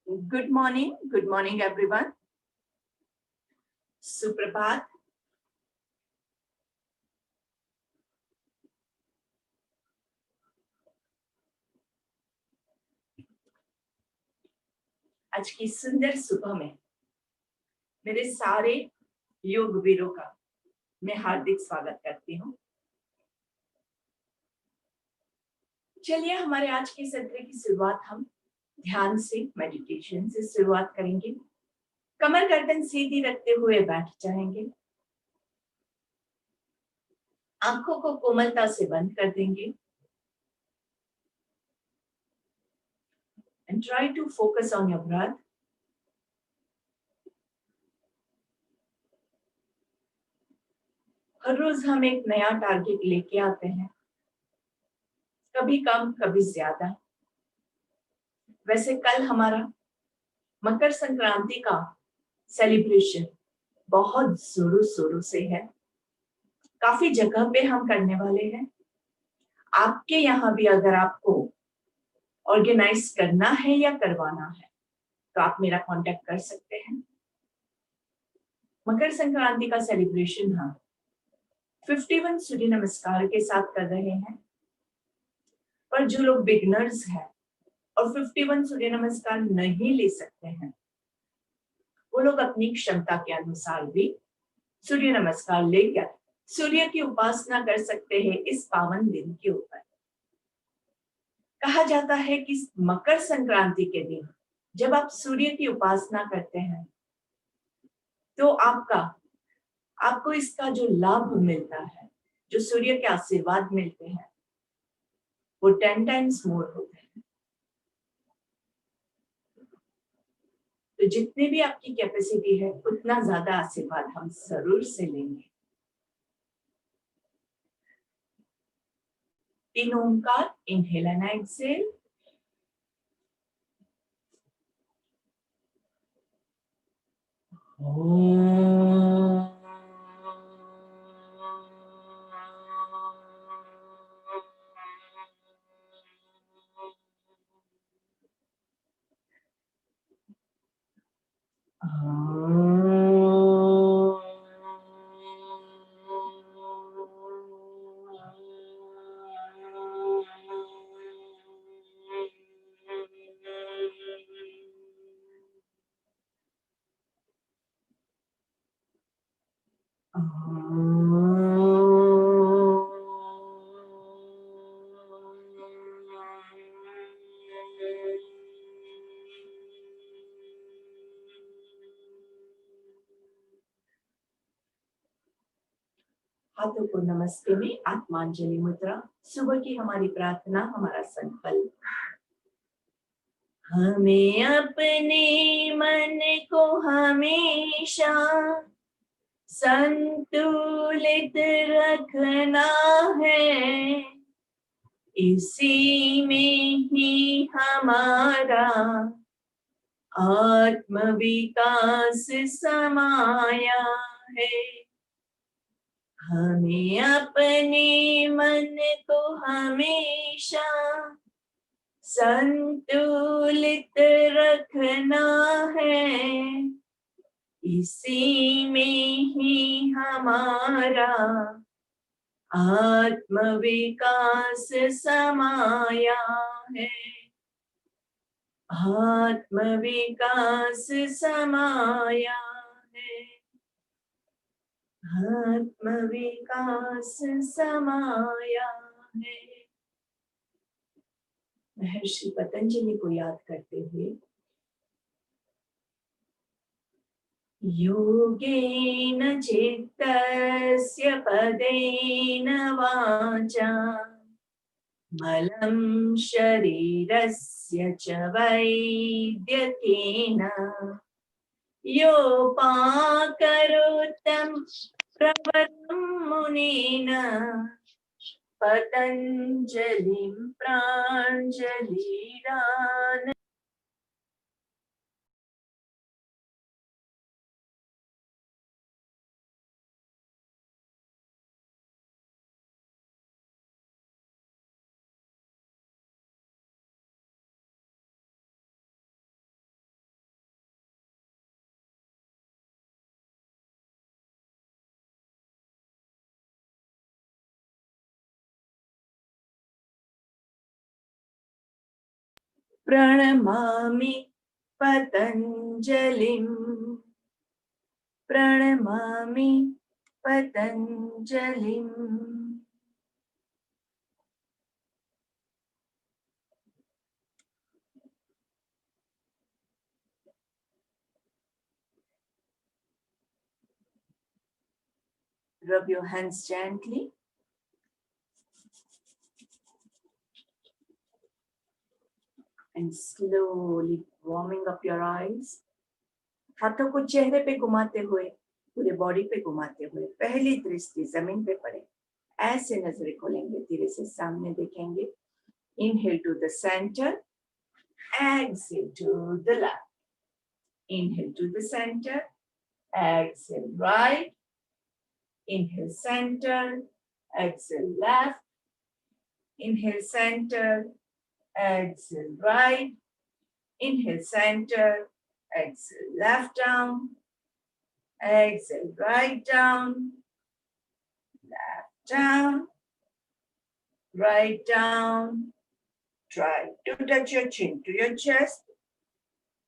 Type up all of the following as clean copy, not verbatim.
Good morning everyone. सुप्रभात। आज की सुंदर सुबह में मेरे सारे योग वीरों का मैं हार्दिक स्वागत करती हूँ। चलिए हमारे आज के सत्र की शुरुआत हम ध्यान से, मेडिटेशन से शुरुआत करेंगे। कमर गर्दन सीधी रखते हुए बैठ जाएंगे। आंखों को कोमलता से बंद कर देंगे and try to focus on your breath. हर रोज हम एक नया टारगेट लेके आते हैं, कभी कम कभी ज्यादा। वैसे कल हमारा मकर संक्रांति का सेलिब्रेशन बहुत जोरों शोरों से है। काफी जगह पे हम करने वाले हैं। आपके यहाँ भी अगर आपको ऑर्गेनाइज करना है या करवाना है तो आप मेरा कांटेक्ट कर सकते हैं। मकर संक्रांति का सेलिब्रेशन हम 51 सूर्य नमस्कार के साथ कर रहे हैं। पर जो लोग बिगनर्स हैं और 51 सूर्य नमस्कार नहीं ले सकते हैं, वो लोग अपनी क्षमता के अनुसार भी सूर्य नमस्कार लेकर सूर्य की उपासना कर सकते हैं इस पावन दिन के ऊपर। कहा जाता है कि मकर संक्रांति के दिन जब आप सूर्य की उपासना करते हैं तो आपको इसका जो लाभ मिलता है, जो सूर्य के आशीर्वाद मिलते हैं, वो 10 टाइम्स मोर होते हैं। तो जितनी भी आपकी कैपेसिटी है उतना ज्यादा आशीर्वाद हम जरूर से लेंगे। 3 ओंकार, इनहेल एंड एक्सहेल। हाथों को नमस्ते में आत्मांजलि मुद्रा। सुबह की हमारी प्रार्थना, हमारा संकल्प। हमें अपने मन को हमेशा संतुलित रखना है, इसी में ही हमारा आत्म विकास समाया है। हमें अपने मन को हमेशा संतुलित रखना है, इसी में ही हमारा आत्म विकास समाया है। आत्म विकास समाया है। आत्म विकास समाया है। महर्षि पतंजलि को याद करते हुए, योगेन चित्तस्य पदेन वाचा मलं शरीरस्य च वैद्यकेन योपाकरोत्तं प्रवरं मुनेन पतञ्जलिं प्राञ्जलिरान प्रणमामि पतञ्जलिम् प्रणमामि पतञ्जलिम् Rub your hands gently. And slowly warming up your eyes. हाथों को चेहरे पे घुमाते हुए, पूरे बॉडी पे घुमाते हुए पहली दृष्टि जमीन पे पड़े, ऐसे नजरें खोलेंगे, धीरे से सामने देखेंगे. Inhale to the center, exhale to the left. Inhale to the center, exhale right. Inhale center, exhale left. Inhale center, exhale right. Inhale center, exhale left down. Exhale right down. Left down. Right down. Try to touch your chin to your chest.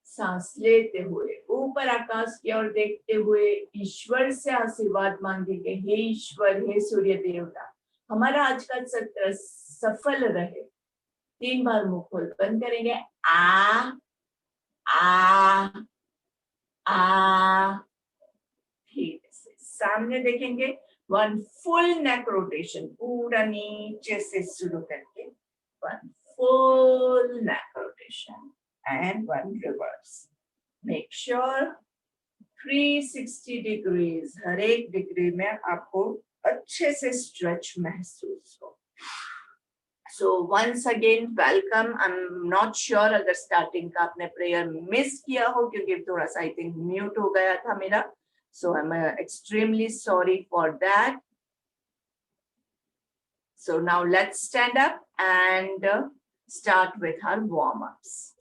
सांस लेते हुए ऊपर आकाश की ओर देखते हुए ईश्वर से आशीर्वाद मांगेंगे. हे ईश्वर, हे सूर्य देवता, हमारा आज का सत्र सफल रहे. 3 बार मुंह खोल बंद करेंगे. आ आ आ. ठीक से सामने देखेंगे. 1 full neck rotation, पूरा नीचे से शुरू करके 1 full neck rotation and 1 reverse. Make sure 360 degrees, हर एक डिग्री में आपको अच्छे से स्ट्रेच महसूस हो. So once again welcome. I'm not sure अगर स्टार्टिंग का आपने प्रेयर मिस किया हो, क्योंकि थोड़ा सा आई थिंक म्यूट हो गया था मेरा. So I'm extremely sorry for that. So now let's stand up and start with our warm-ups.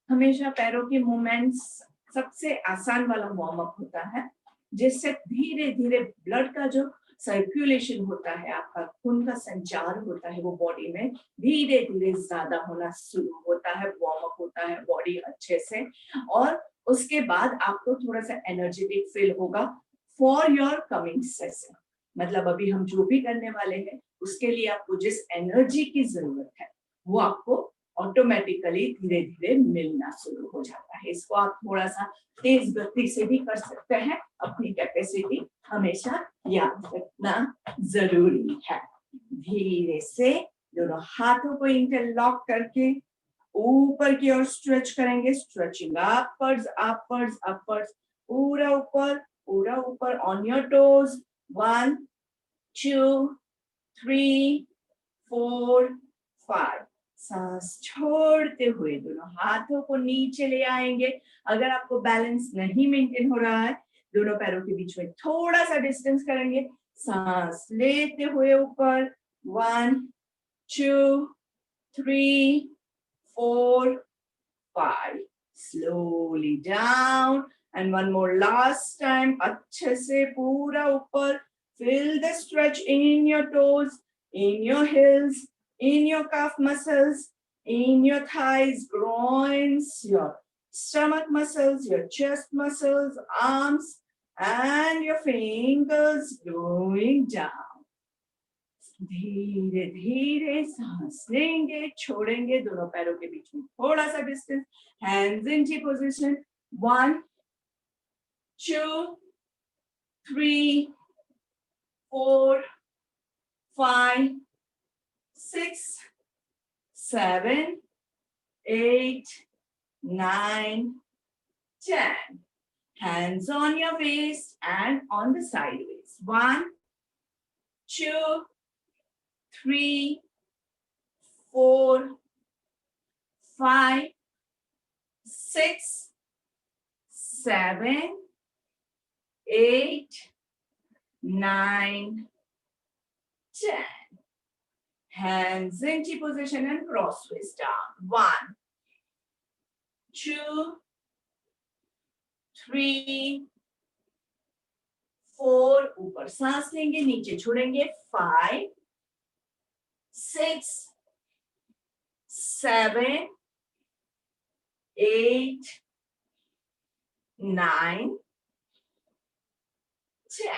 हमेशा पैरों की मूवमेंट्स सबसे आसान वाला वार्म अप होता है, जिससे धीरे धीरे ब्लड का जो सर्कुलेशन होता है, आपका खून का संचार होता है, वो बॉडी में धीरे धीरे ज्यादा होना शुरू होता है. वार्म अप होता है बॉडी अच्छे से, और उसके बाद आपको थोड़ा सा एनर्जेटिक फील होगा फॉर योर कमिंग सेशन. मतलब अभी हम जो भी करने वाले हैं उसके लिए आपको जिस एनर्जी की जरूरत है वो आपको ऑटोमेटिकली धीरे धीरे मिलना शुरू हो जाता है. इसको आप थोड़ा सा तेज गति से भी कर सकते हैं. अपनी कैपेसिटी हमेशा याद रखना जरूरी है. धीरे से दोनों हाथों को इंटरलॉक करके ऊपर की ओर स्ट्रेच करेंगे. स्ट्रेचिंग अपवर्ड्स अपवर्ड्स अपवर्ड्स, पूरा ऊपर ऑन योर टोज. 1 2 3 4 5. सांस छोड़ते हुए दोनों हाथों को नीचे ले आएंगे. अगर आपको बैलेंस नहीं मेंटेन हो रहा है, दोनों पैरों के बीच में थोड़ा सा डिस्टेंस करेंगे. सांस लेते हुए ऊपर. 1 2 3 4 5. Slowly down and one more last time. अच्छे से पूरा ऊपर. Feel the stretch in your toes, in your heels, in your calf muscles, in your thighs, groins, your stomach muscles, your chest muscles, arms, and your fingers going down. धीरे धीरे सांस लेंगे, छोड़ेंगे. दोनों पैरों के बीच में थोड़ा सा distance. Hands into position. 1 2 3 4 5 6 7 8 9 10. Hands on your waist and on the sideways. 1 2 3 4 5 6 7 8 9 10. Hands in T position and cross waist down. 1, 2, 3, 4. ऊपर सांस लेंगे, नीचे छोड़ेंगे. 5, 6, 7, 8, 9, 10.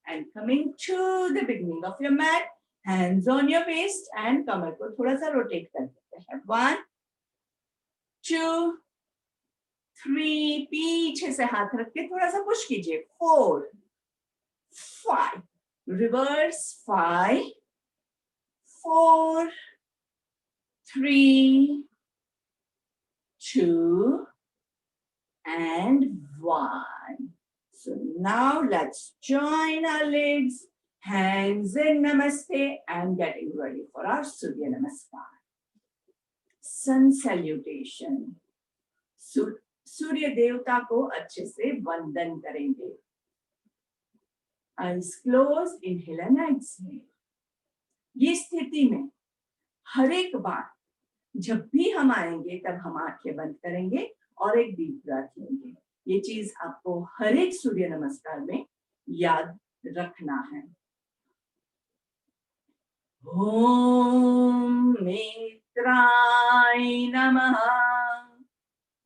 And coming to the beginning of your mat, hands on your waist and कमर को थोड़ा सा rotate कर देते हैं. 1, 2, 3, पीछे से हाथ रख के थोड़ा सा पुश कीजिए. 4, 5, reverse. 5, 4, 3, 2, and 1. So now let's join our legs, hands in Namaste, and getting ready for our Surya Namaskar. Sun salutation. सूर्य देवता को अच्छे से वंदन करेंगे. Eyes closed, inhale and exhale. ये स्थिति में हर एक बार जब भी हम आएंगे तब हम आंखें बंद करेंगे और एक डीप ब्रेथ लेंगे. ये चीज आपको हर एक सूर्य नमस्कार में याद रखना है. ओम मित्राय नमः.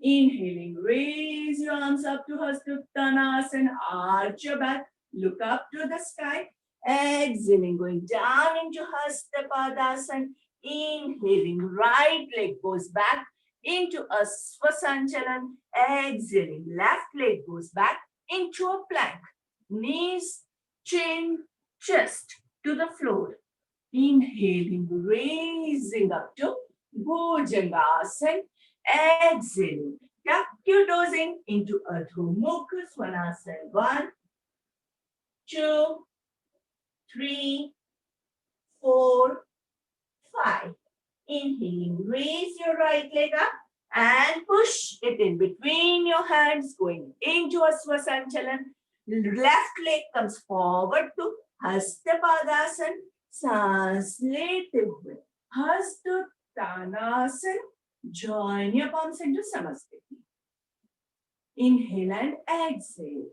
Inhaling, raise your arms up to Hastuttanasana, arch your back, look up to the sky. Exhaling, going down into Hastapadasana. Inhaling, right leg goes back into a Swasanchalan. Exhaling, left leg goes back into a plank. Knees, chin, chest to the floor. Inhaling, raising up to Bhujangasana. Exhaling, tuck your toes into Adho Mukha Svanasana. 1, 2, 3, 4, 5. Inhaling, raise your right leg up and push it in between your hands, going into a Swasanchalan. Left leg comes forward to Hastapadasana. सांस लेते हुए Hastuttanasana. Join your palms into Samasthiti. Inhale and exhale.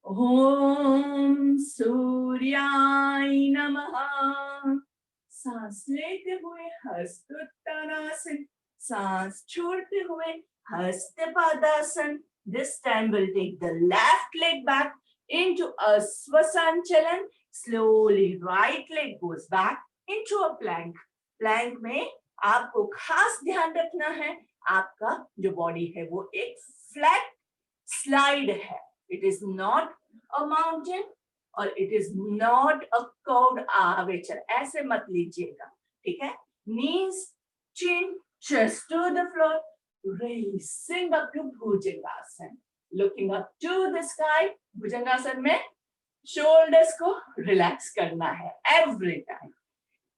Om Suryay Namaha. सांस लेते हुए Hastuttanasana. सांस छोड़ते हुए Hastapadasana. This time we'll take the left leg back into a Swasanchalan. Slowly right leg goes back into a plank. Plank में आपको खास ध्यान रखना है, आपका जो बॉडी है वो एक फ्लैट स्लाइड है. It is not a mountain और it is not a curved archer. ऐसे मत लीजिएगा, ठीक है. Knees, chin, chest to the floor. Raising up to Bhujangasana. Looking up to the sky. Bhujangasana में शोल्डर्स को रिलैक्स करना है every time.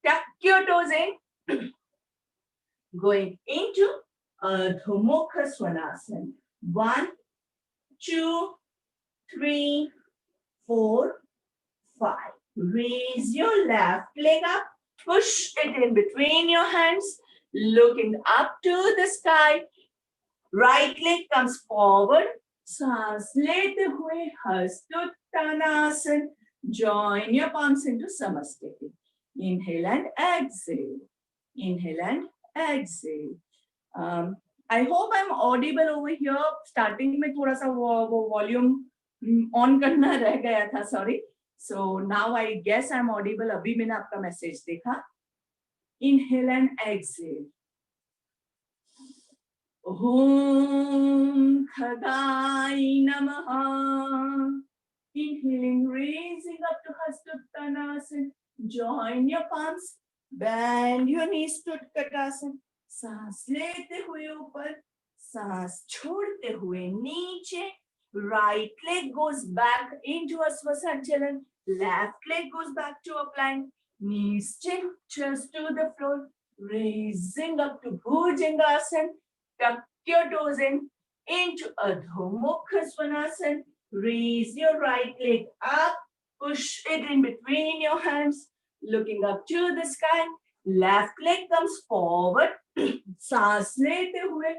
Tuck your toes in. Going into Adho Mukha Svanasana. 1, 2, 3, 4, 5. Raise your left leg up. Push it in between your hands. Looking up to the sky. Right leg comes forward. सांस लेते हुए Hastuttanasana. Join your palms into Samasthiti. Inhale and exhale. Inhale and exhale. I hope I'm audible over here. Starting में थोड़ा सा वो volume on करना रह गया था, sorry. So now I guess I'm audible. अभी मैंने आपका message देखा. Inhale and exhale. Om Khagay Namaha. Inhaling, raising up to Hastuttanasana. Join your palms. Bend your knees to Utkatasana. सांस लेते हुए ऊपर, सांस छोड़ते हुए नीचे. Right leg goes back into a Swasanchalan. Left leg goes back to a plank. Knees, chin, chest to the floor. Raising up to Bhujangasana. Tuck your toes in into Adho Mukha Svanasana. Raise your right leg up. Push it in between your hands, looking up to the sky. Left leg comes forward. सांस लेते हुए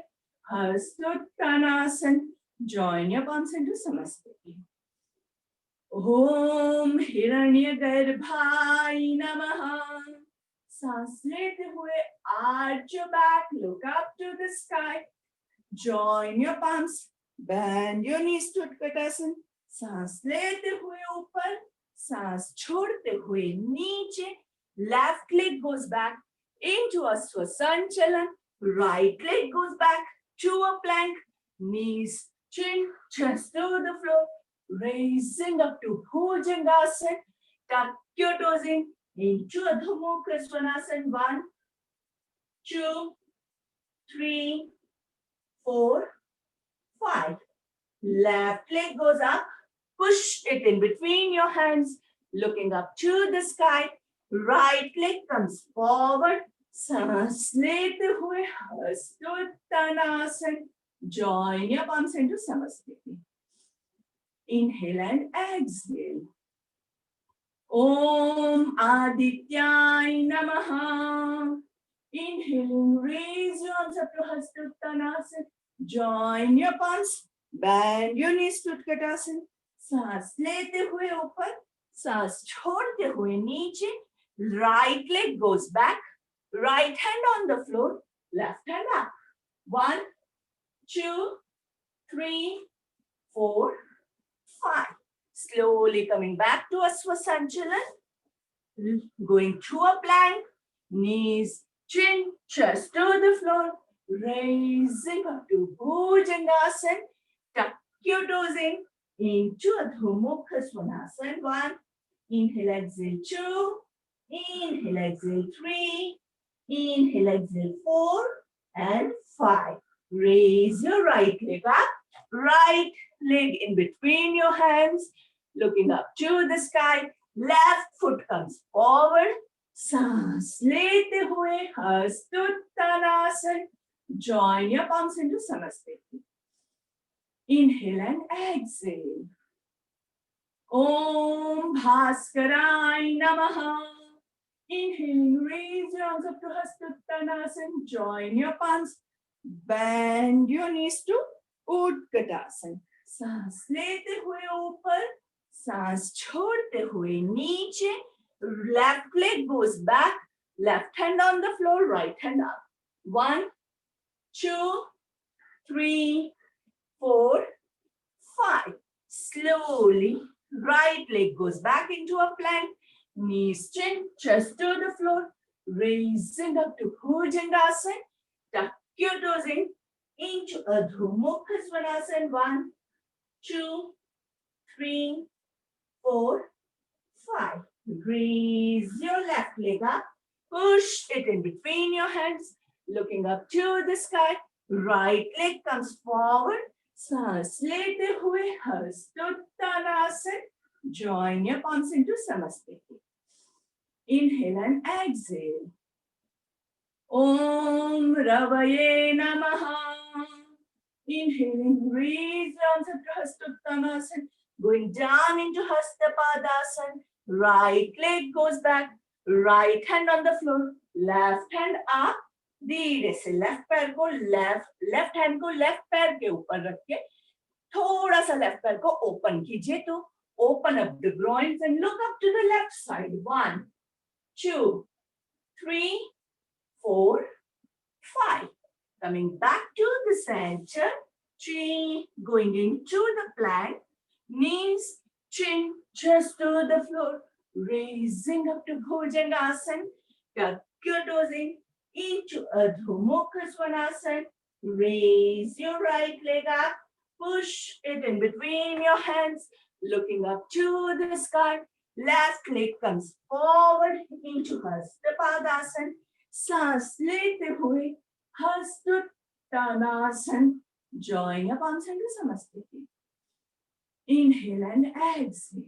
हस्तोत्तानासन. Join your palms into Samasthiti. Om Hiranyagarbhai Namaha. सांस लेते हुए arch your back, look up to the sky. Join your palms, bend your knees to Utkatasana. सांस लेते हुए ऊपर, सांस छोड़ते हुए नीचे. Left leg goes back into a Swasanchalan. Right leg goes back to a plank. Knees, chin, chest to the floor. Raising up to Bhujangasana. Tuck your toes in into Adho Mukha Svanasana. 1, 2, 3, 4, 5. Left leg goes up. Push it in between your hands, looking up to the sky. Right leg comes forward. सांस लेते हुए हस्तोत्तानासन. Join your palms into Samasthiti. Inhale and exhale. Om Adityay Namaha. Inhaling, raise your arms up to Hastottanasana. Join your palms. Bend your knees to Utkatasana. सांस लेते हुए ऊपर, सांस छोड़ते हुए नीचे. Right leg goes back. Right hand on the floor. Left hand up. 1, 2, 3, 4, 5. Slowly coming back to a Swasanchalan. Going to a plank. Knees, chin, chest to the floor. Raising up to Bhujangasana. Tuck your toes in. Into Adho Mukha Svanasana. 1. Inhale, exhale 2. Inhale, exhale 3. Inhale, exhale 4 and 5. Raise your right leg up. Right leg in between your hands. Looking up to the sky. Left foot comes forward. सांस लेते हुए हस्तोत्तानासन. Join your palms into Samasthiti. Inhale and exhale. Om Bhaskarai Namaha. Inhaling, raise your arms up to Hastottanasana. Join your palms. Bend your knees to Utkatasana. सांस लेते हुए ऊपर, सांस छोड़ते हुए नीचे. Left leg goes back. Left hand on the floor, right hand up. 1, 2, 3, 4, 5. Slowly, right leg goes back into a plank. Knees, chin, chest to the floor. Raising up to Bhujangasana. Tuck your toes in into Adho Mukha Svanasana. 1, 2, 3, 4, 5. Raise your left leg up. Push it in between your hands. Looking up to the sky. Right leg comes forward. सांस लेते हुए हस्तोत्तानासन. Join your palms into Samasthiti. Inhale and exhale. Om Ravaye Namaha. Inhaling, raise your arms up to Hastottanasana. Going down into Hastapadasana. Right leg goes back. Right hand on the floor. Left hand up. धीरे से left पैर को left hand को left पैर के ऊपर रख के थोड़ा सा लेफ्ट पैर को ओपन कीजिए. तो open up the groins and look up to the left side. 1, 2, 3, 4, 5. Coming back to the center. 3. Going into the plank. Knees, chin, chest to the floor. Raising up to Bhujangasana. Tuck your toes in into Adho Mukha Svanasana. Raise your right leg up. Push it in between your hands. Looking up to the sky. Left leg comes forward into Hastapadasana. सांस लेते हुए Hastottanasana. Join your palms into Samasthiti. Inhale and exhale.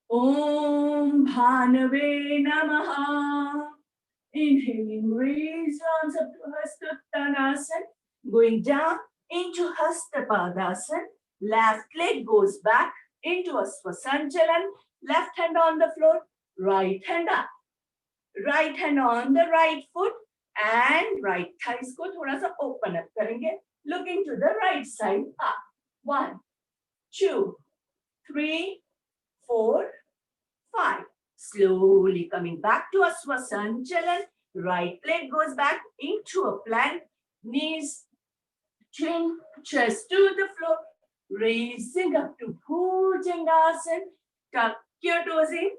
Om Bhanave Namaha. Inhaling, raise your arms up to Hastottanasana. Going down into Hastapadasana. Left leg goes back. into a Swasanchalan. Left hand on the floor, right hand up. Right hand on the right foot and right thighs को थोड़ा सा open up करेंगे. Looking to the right side up. 1, 2, 3, 4, 5. Slowly coming back to a Swasanchalan. Right leg goes back into a plank. Knees, chin, chest to the floor. Raising up to Bhujangasana. Tuck your toes in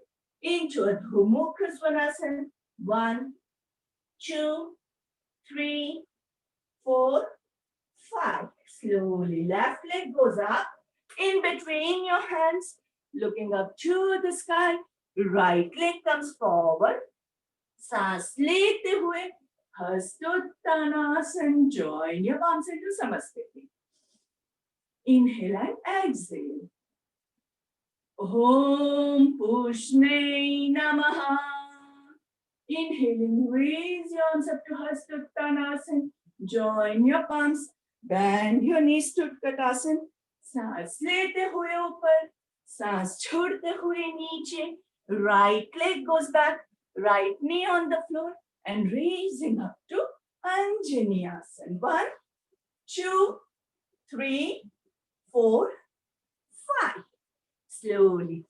into a Adho Mukha Svanasana. 1, 2, 3, 4, 5. Slowly left leg goes up in between your hands, looking up to the sky. Right leg comes forward. सांस लेते हुए हस्तोत्तानासन. Join your palms into Samasthiti. Inhale and exhale. Om Pushnei Namaha. Inhaling, raise your arms up to Hastottanasana. Join your palms. Bend your knees to Utkatasana. सांस लेते हुए ऊपर, सांस छोड़ते हुए नीचे. Right leg goes back, right knee on the floor, and raising up to Anjaneyasana. 1, 2, 3, 4, 5. Slowly.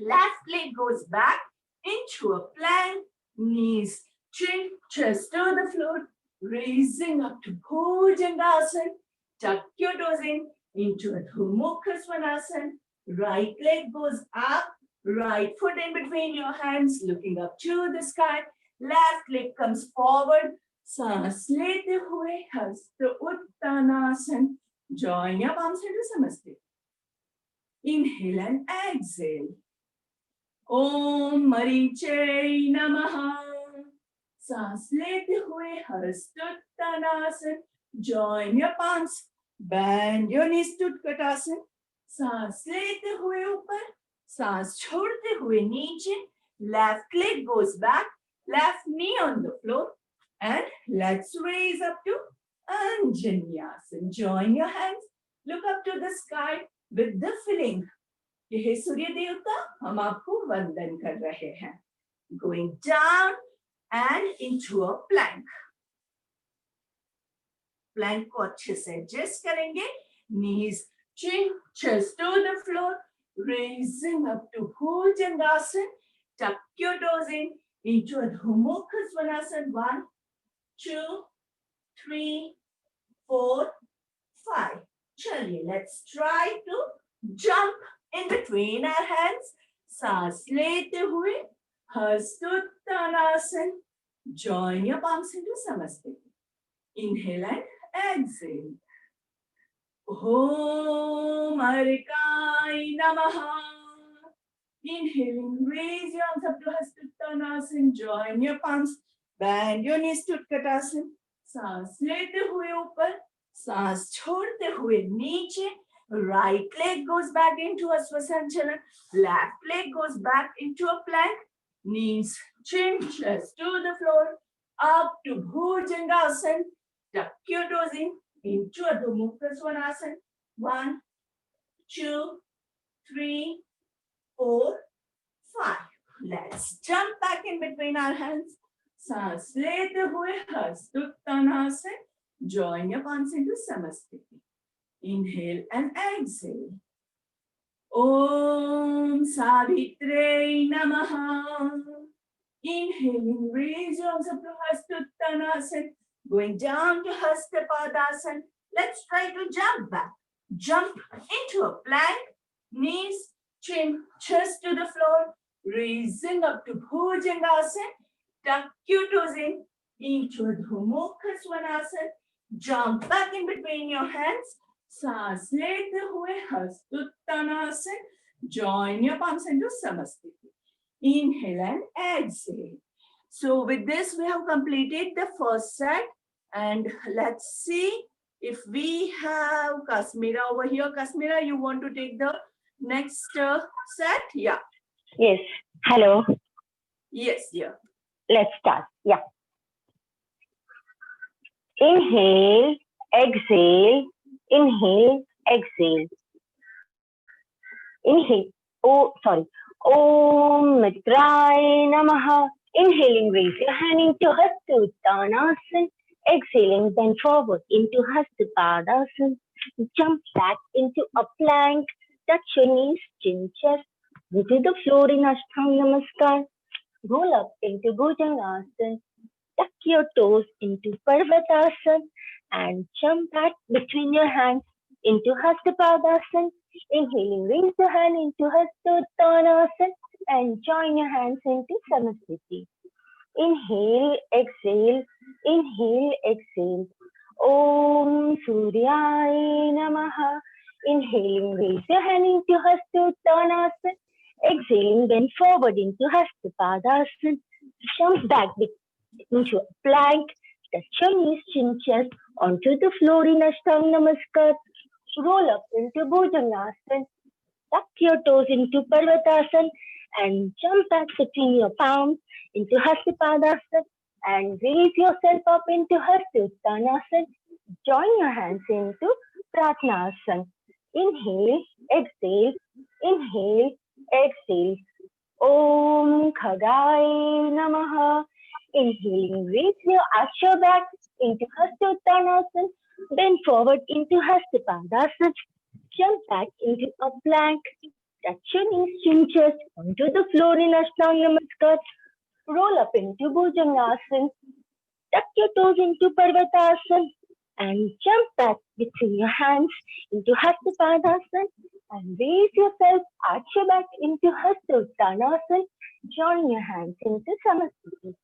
Left leg goes back into a plank. Knees, chin, chest to the floor. Raising up to Bhujangasana. Tuck your toes in into Adho Mukha Svanasana. Right leg goes up. Right foot in between your hands, looking up to the sky. Left leg comes forward. सांस लेते हुए हस्त Uttanasana. Join your palms into Samasthiti. Inhale and exhale. Om Mariche Namaha. सांस लेते हुए हस्तोत्तानासन. Join your palms. Bend your knees to Utkatasana. सांस लेते हुए ऊपर, सांस छोड़ते हुए नीचे. Left leg goes back, left knee on the floor, and let's raise up to Anjaneyasana. Join your hands. Look up to the sky with the feeling. हे सूर्य देवता, हम आपको वंदन कर रहे हैं. Going down and into a plank. Plank को अच्छे से adjust करेंगे. Knees, chin, chest to the floor. Raising up to Bhujangasana. Tuck your toes in into Adho Mukha Svanasana. 1, 2, 3, 4, 5. Chaliye, let's try to jump in between our hands. सांस लेते हुए हस्तोत्तानासन. Join your palms into Samasthiti. Inhale and exhale. Om Arikai Namaha. Inhaling, raise your arms up to Hastottanasana. Join your palms. Bend your knees to Utkatasana. सांस लेते हुए ऊपर, सांस छोड़ते हुए नीचे. Right leg goes back into a Swasanchalan. Left leg goes back into a plank. Knees, chin, chest to the floor. Up to Bhujangasana. Tuck your toes in into Adho Mukha Svanasana. 1, 2, 3, 4, 5. Let's jump back in between our hands. सांस लेते हुए हस्तोत्तानासन. Join your palms into Samasthiti. Inhale and exhale. Om Savitre Namaha. Inhaling, raise your arms up to Hastottanasana. Going down to Hastapadasana. Let's try to jump back. Jump into a plank. Knees, chin, chest to the floor. Raising up to Bhujangasana. Tuck your toes in into Adho Mukha Svanasana. Jump back in between your hands. सांस लेते हुए हस्तोत्तानासन. Join your palms into Samasthiti. Inhale and exhale. So with this, we have completed the first set. And let's see if we have Kasmira over here. Kasmira, you want to take the next set? Yeah. Yes. Hello. Yes, dear. Let's start. Yeah. Inhale, exhale, inhale, exhale. Inhale. Oh, sorry. Om Mitraye Namaha. Inhaling, raise your hand into Hasta Uttanasana. Exhaling, bend forward into Hasta Padasana. Jump back into a plank. Touch your knees, chin, chest. Into the floor in Ashtanga Namaskar. Roll up into Bhujangasana. Tuck your toes into Parvatasana and jump back between your hands into Hastapadasana. Inhaling, raise your hand into Hastottanasana and join your hands into Samasthiti. Inhale, exhale, inhale, exhale. Om Suryaya Namaha. Inhaling, raise your hand into Hastottanasana. Exhaling, bend forward into Hastapadasana. Jump back into a plank. Touch your knees, chin, chest onto the floor in Ashtanga Namaskar. Roll up into Bhujangasana. Tuck your toes into Parvatasana and jump back between your palms into Hastapadasana and raise yourself up into Hastottanasana. Join your hands into Pratnasana. Inhale, exhale, inhale, exhale. Om Khagaya Namaha. Inhaling, raise your arch your back into Hastottanasana, bend forward into Hastapadasana, jump back into a plank, touch your knees, chin, chest onto the floor in Ashtanga Namaskar, roll up into Bhujangasana, tuck your toes into Parvatasana, and jump back between your hands into Hastapadasana, and raise yourself, arch your back into Hastottanasana, join your hands into Samasthiti.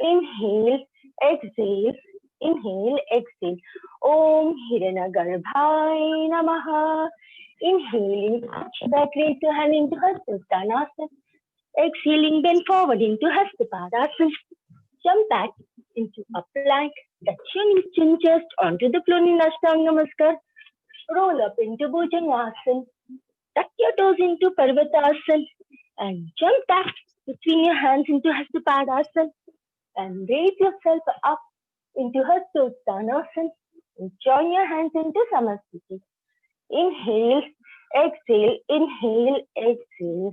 Inhale, exhale, inhale, exhale. Om Hiranyagarbhaya Namaha. Inhaling, back, raise your hand into Hastottanasana. Exhaling, bend forward into Hastapadasana. Jump back into a plank. Touch your knees, chin, chest onto the floor in Ashtanga Namaskar. Roll up into Bhujangasana. Tuck your toes into Parvatasana and jump back between your hands into Hastapadasana. And raise yourself up into Hastottanasana and join your hands into Samasthiti. Inhale, exhale, inhale, exhale.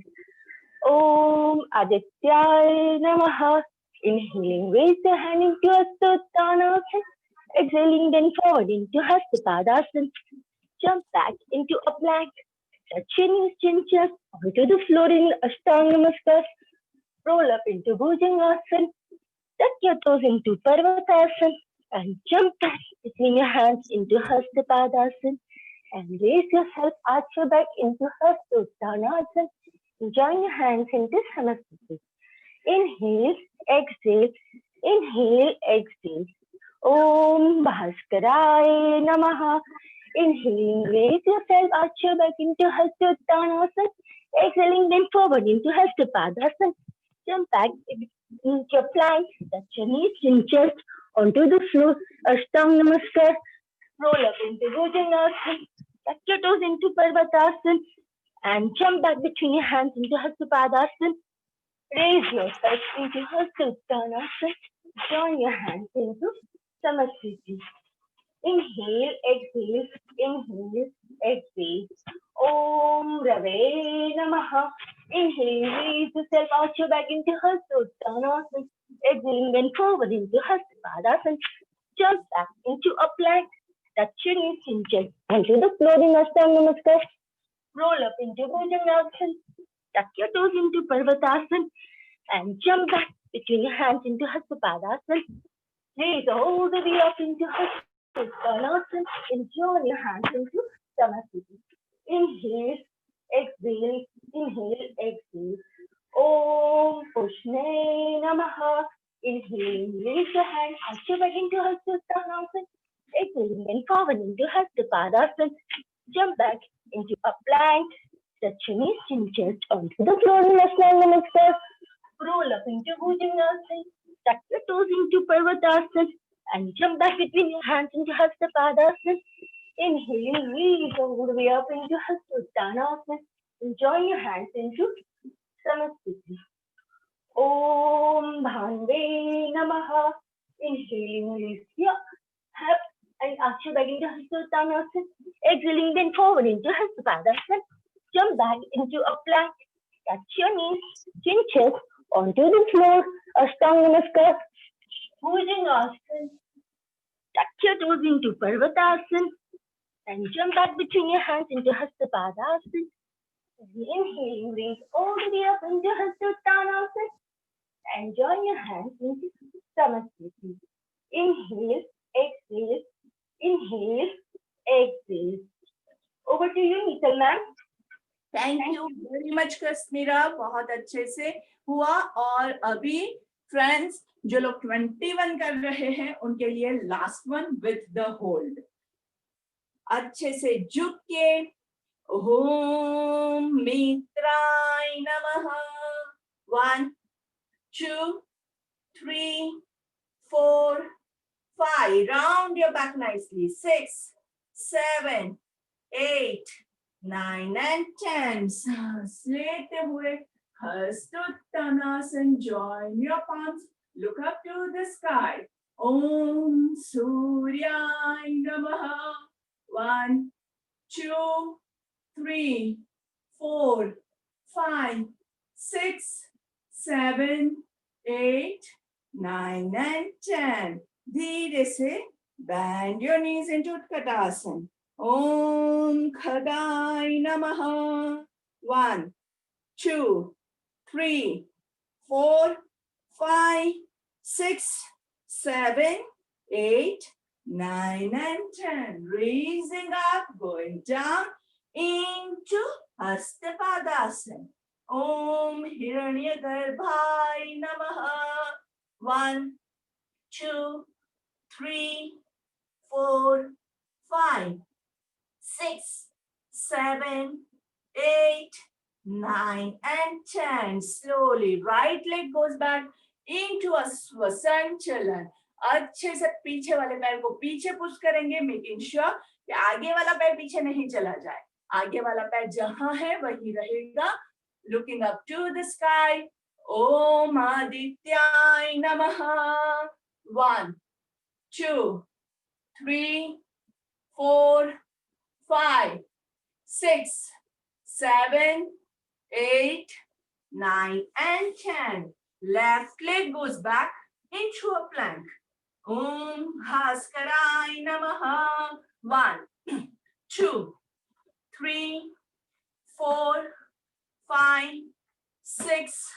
Om Adityaya Namaha. Inhaling, raise your hand into Hastottanasana. Exhaling, then forward into Hastapadasana. Jump back into a plank. Touch your knees, chin, chest onto the floor in Ashtanga Namaskar. Roll up into Bhujangasana. Tuck your toes into Parvatasana and jump back between your hands into Hastapadasana and raise yourself, arch your back into Hastottanasana and join your hands into Samasthiti. Inhale, exhale, inhale, exhale. Om Bhaskaraya Namaha. Inhaling, raise yourself, arch your back into Hastottanasana. Exhaling, then forward into Hastapadasana. Jump back into your plank, touch your knees, chin, chest onto the floor. Ashtanga Namaskar. Roll up into Bhujangasana. Tuck your toes into Parvatasana and jump back between your hands into Hastapadasana. Raise yourself into Hastottanasana. Join your hands into Samasthiti. Inhale, exhale, inhale, exhale. Om Rave Namaha. Inhale, raise yourself, arch your back into Hastottanasana. Exhaling, then forward into Hastapadasana. Jump back into a plank. Touch your knees, chin, chest onto the floor in Ashtanga Namaskar. Roll up into Bhujangasana. Tuck your toes into Parvatasana and jump back between your hands into Hastapadasana. Raise all the way up into Hastapadasana and join your hands into Samasthiti. Inhale, exhale, inhale, exhale. Om Pushne Namaha. Inhale, raise your hand, arch your back into Hastapadasana. Exhaling, then forward into Hastapadasana. Jump back into a plank. Touch your knees, chin, chest onto the floor in Ashtanga Namaskar. Roll up into Bhujangasana. Tuck your toes into Parvatasana and jump back between your hands into Hastapadasana. Inhale, raise all the way up into Hastottanasana and join your hands into Samasthiti. Om Bhanve Namaha. Inhaling, release your and arch your back into Hastottanasana. Exhaling, then forward into Hastapadasana. Jump back into a plank. Touch your knees, chin chest onto the floor. Ashtanga Namaskar. Bhujangasana. Tuck your toes into Parvatasana and jump back between your hands into Hastapadasana. Inhaling, raise all the way up into Hastottanasana and join your hands into Samasthiti. Inhale, exhale, inhale, exhale. Over to you, Neetal ma'am. Thank you very much Kashmira, बहुत अच्छे से हुआ। और अभी friends जो लोग 21 कर रहे हैं उनके लिए last one with the hold. अच्छे से झुक के ओम मित्राय नमः। 1 2 3 4 5, round your back nicely, 6 7 8 9 and 10. सांस लेते हुए हस्तोत्तानासन, join your palms, look up to the sky. Om Suryay Namaha. 1 2 3 4 5 6 7 8 9 and 10. धीरे से bend your knees into Utkatasana. Om Khagaay Namaha. 1 2 3 4 5 6 7 8 9 and 10. Raising up, going down into Hastapadasana. Om Hiranyagarbhai Namaha. 1 2 3 4 5 6 7 8 9 and 10. Slowly right leg goes back into a Swasanchalan. अच्छे से पीछे वाले पैर को पीछे push करेंगे, मेकिंग श्योर कि आगे वाला पैर पीछे नहीं चला जाए। आगे वाला पैर जहां है वही रहेगा। Looking up to the sky. ओम आदित्याय नमः। 1 2 3 4 5 6 7 8 9 and 10. Left leg goes back into a plank. Om Bhaskaray Namaha. 1 2 3 4 5 6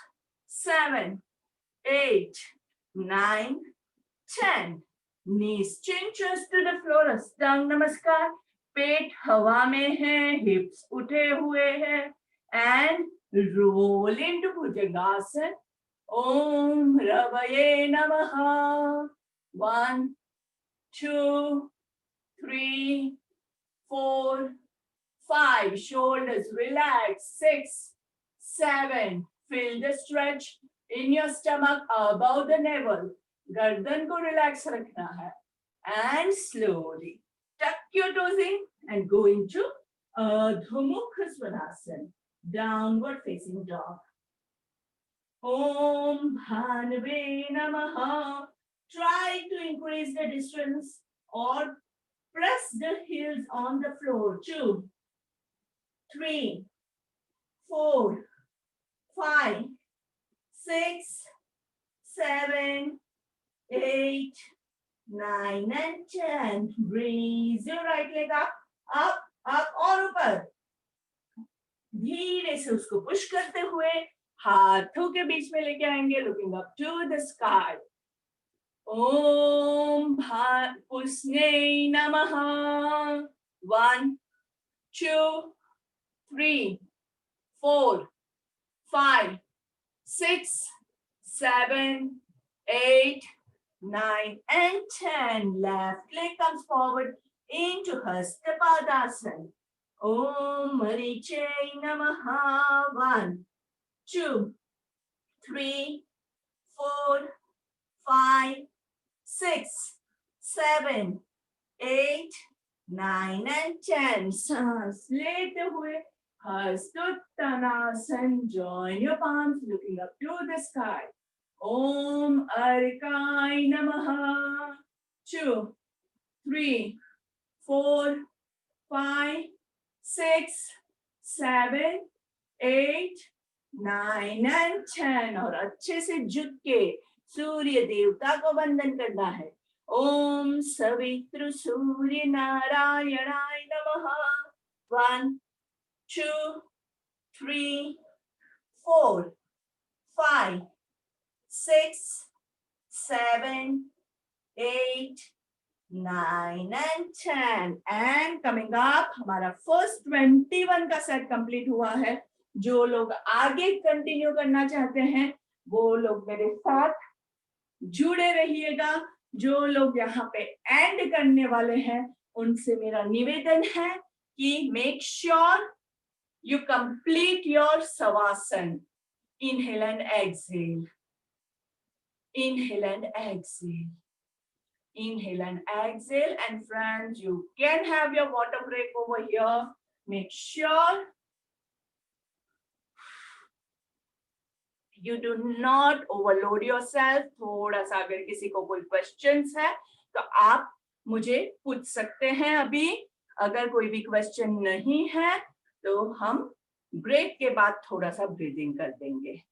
7 8 9 10. Knees chin chest to the floor. Ashtanga Namaskar. पेट हवा में है, हिप्स उठे हुए हैं, and roll into Bhujangasana. Om Ravaye Namaha. 1 2 3 4 5. Shoulders relax. 6 7. Feel the stretch in your stomach above the navel. गर्दन को relax रखना है। And slowly tuck your toes in and go into Adho Mukha Svanasana, downward facing dog. Om Bhanave Namaha. Try to increase the distance or press the heels on the floor. 2 3 4 5 6 7 8 9 and 10. Raise your right leg up, up, up और ऊपर। धीरे से उसको push करते हुए हाथों के बीच में लेके आएंगे, looking up to the sky. Om Pusne Namaha. 1 2 3 4 5 6 7 8 9 and 10. Left leg comes forward into Hastapadasana. Om Marichay Namaha. 1 2 3 4 5 6 7 8 9 and 10. सांस लेते हुए Hastottanasana. Join your palms, looking up to the sky. Om Arkai Namaha. 2 3 4 5 6 7, 8, 9 and 10 और अच्छे से झुक के सूर्य देवता को वंदन करना है। ओम सवितृ सूर्य नारायणाय नमः। 1, 2, 3, 4, 5, 6, 7, 8, 9 and 10 and coming up हमारा फर्स्ट 21 का सेट कंप्लीट हुआ है। जो लोग आगे कंटिन्यू करना चाहते हैं वो लोग मेरे साथ जुड़े रहिएगा। जो लोग यहाँ पे एंड करने वाले हैं उनसे मेरा निवेदन है कि make sure you complete your shavasana. Inhale and exhale, inhale and exhale, inhale and exhale. And friends, you can have your water break over here. Make sure you do not overload yourself. थोड़ा सा अगर किसी को कोई questions है तो आप मुझे पूछ सकते हैं अभी। अगर कोई भी क्वेश्चन नहीं है तो हम ब्रेक के बाद थोड़ा सा ब्रीदिंग कर देंगे।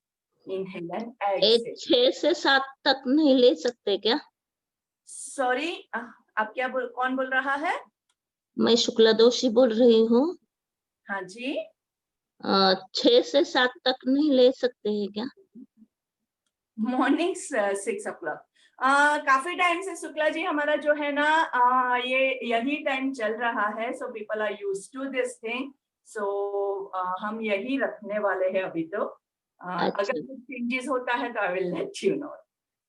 Inhale and exhale. 6 से 7 तक नहीं ले सकते क्या? सॉरी, आप क्या कौन बोल रहा है? मैं शुक्ला दोषी बोल रही हूँ। हाँ जी, 6 से 7 तक नहीं ले सकते हैं क्या? Morning 6 o'clock। काफी टाइम से शुक्ला जी हमारा जो है ना ये यही टाइम चल रहा है। So people are used to this thing. So हम यही रखने वाले हैं अभी तो। अगर कुछ चेंजेस होता है तो I will let you know.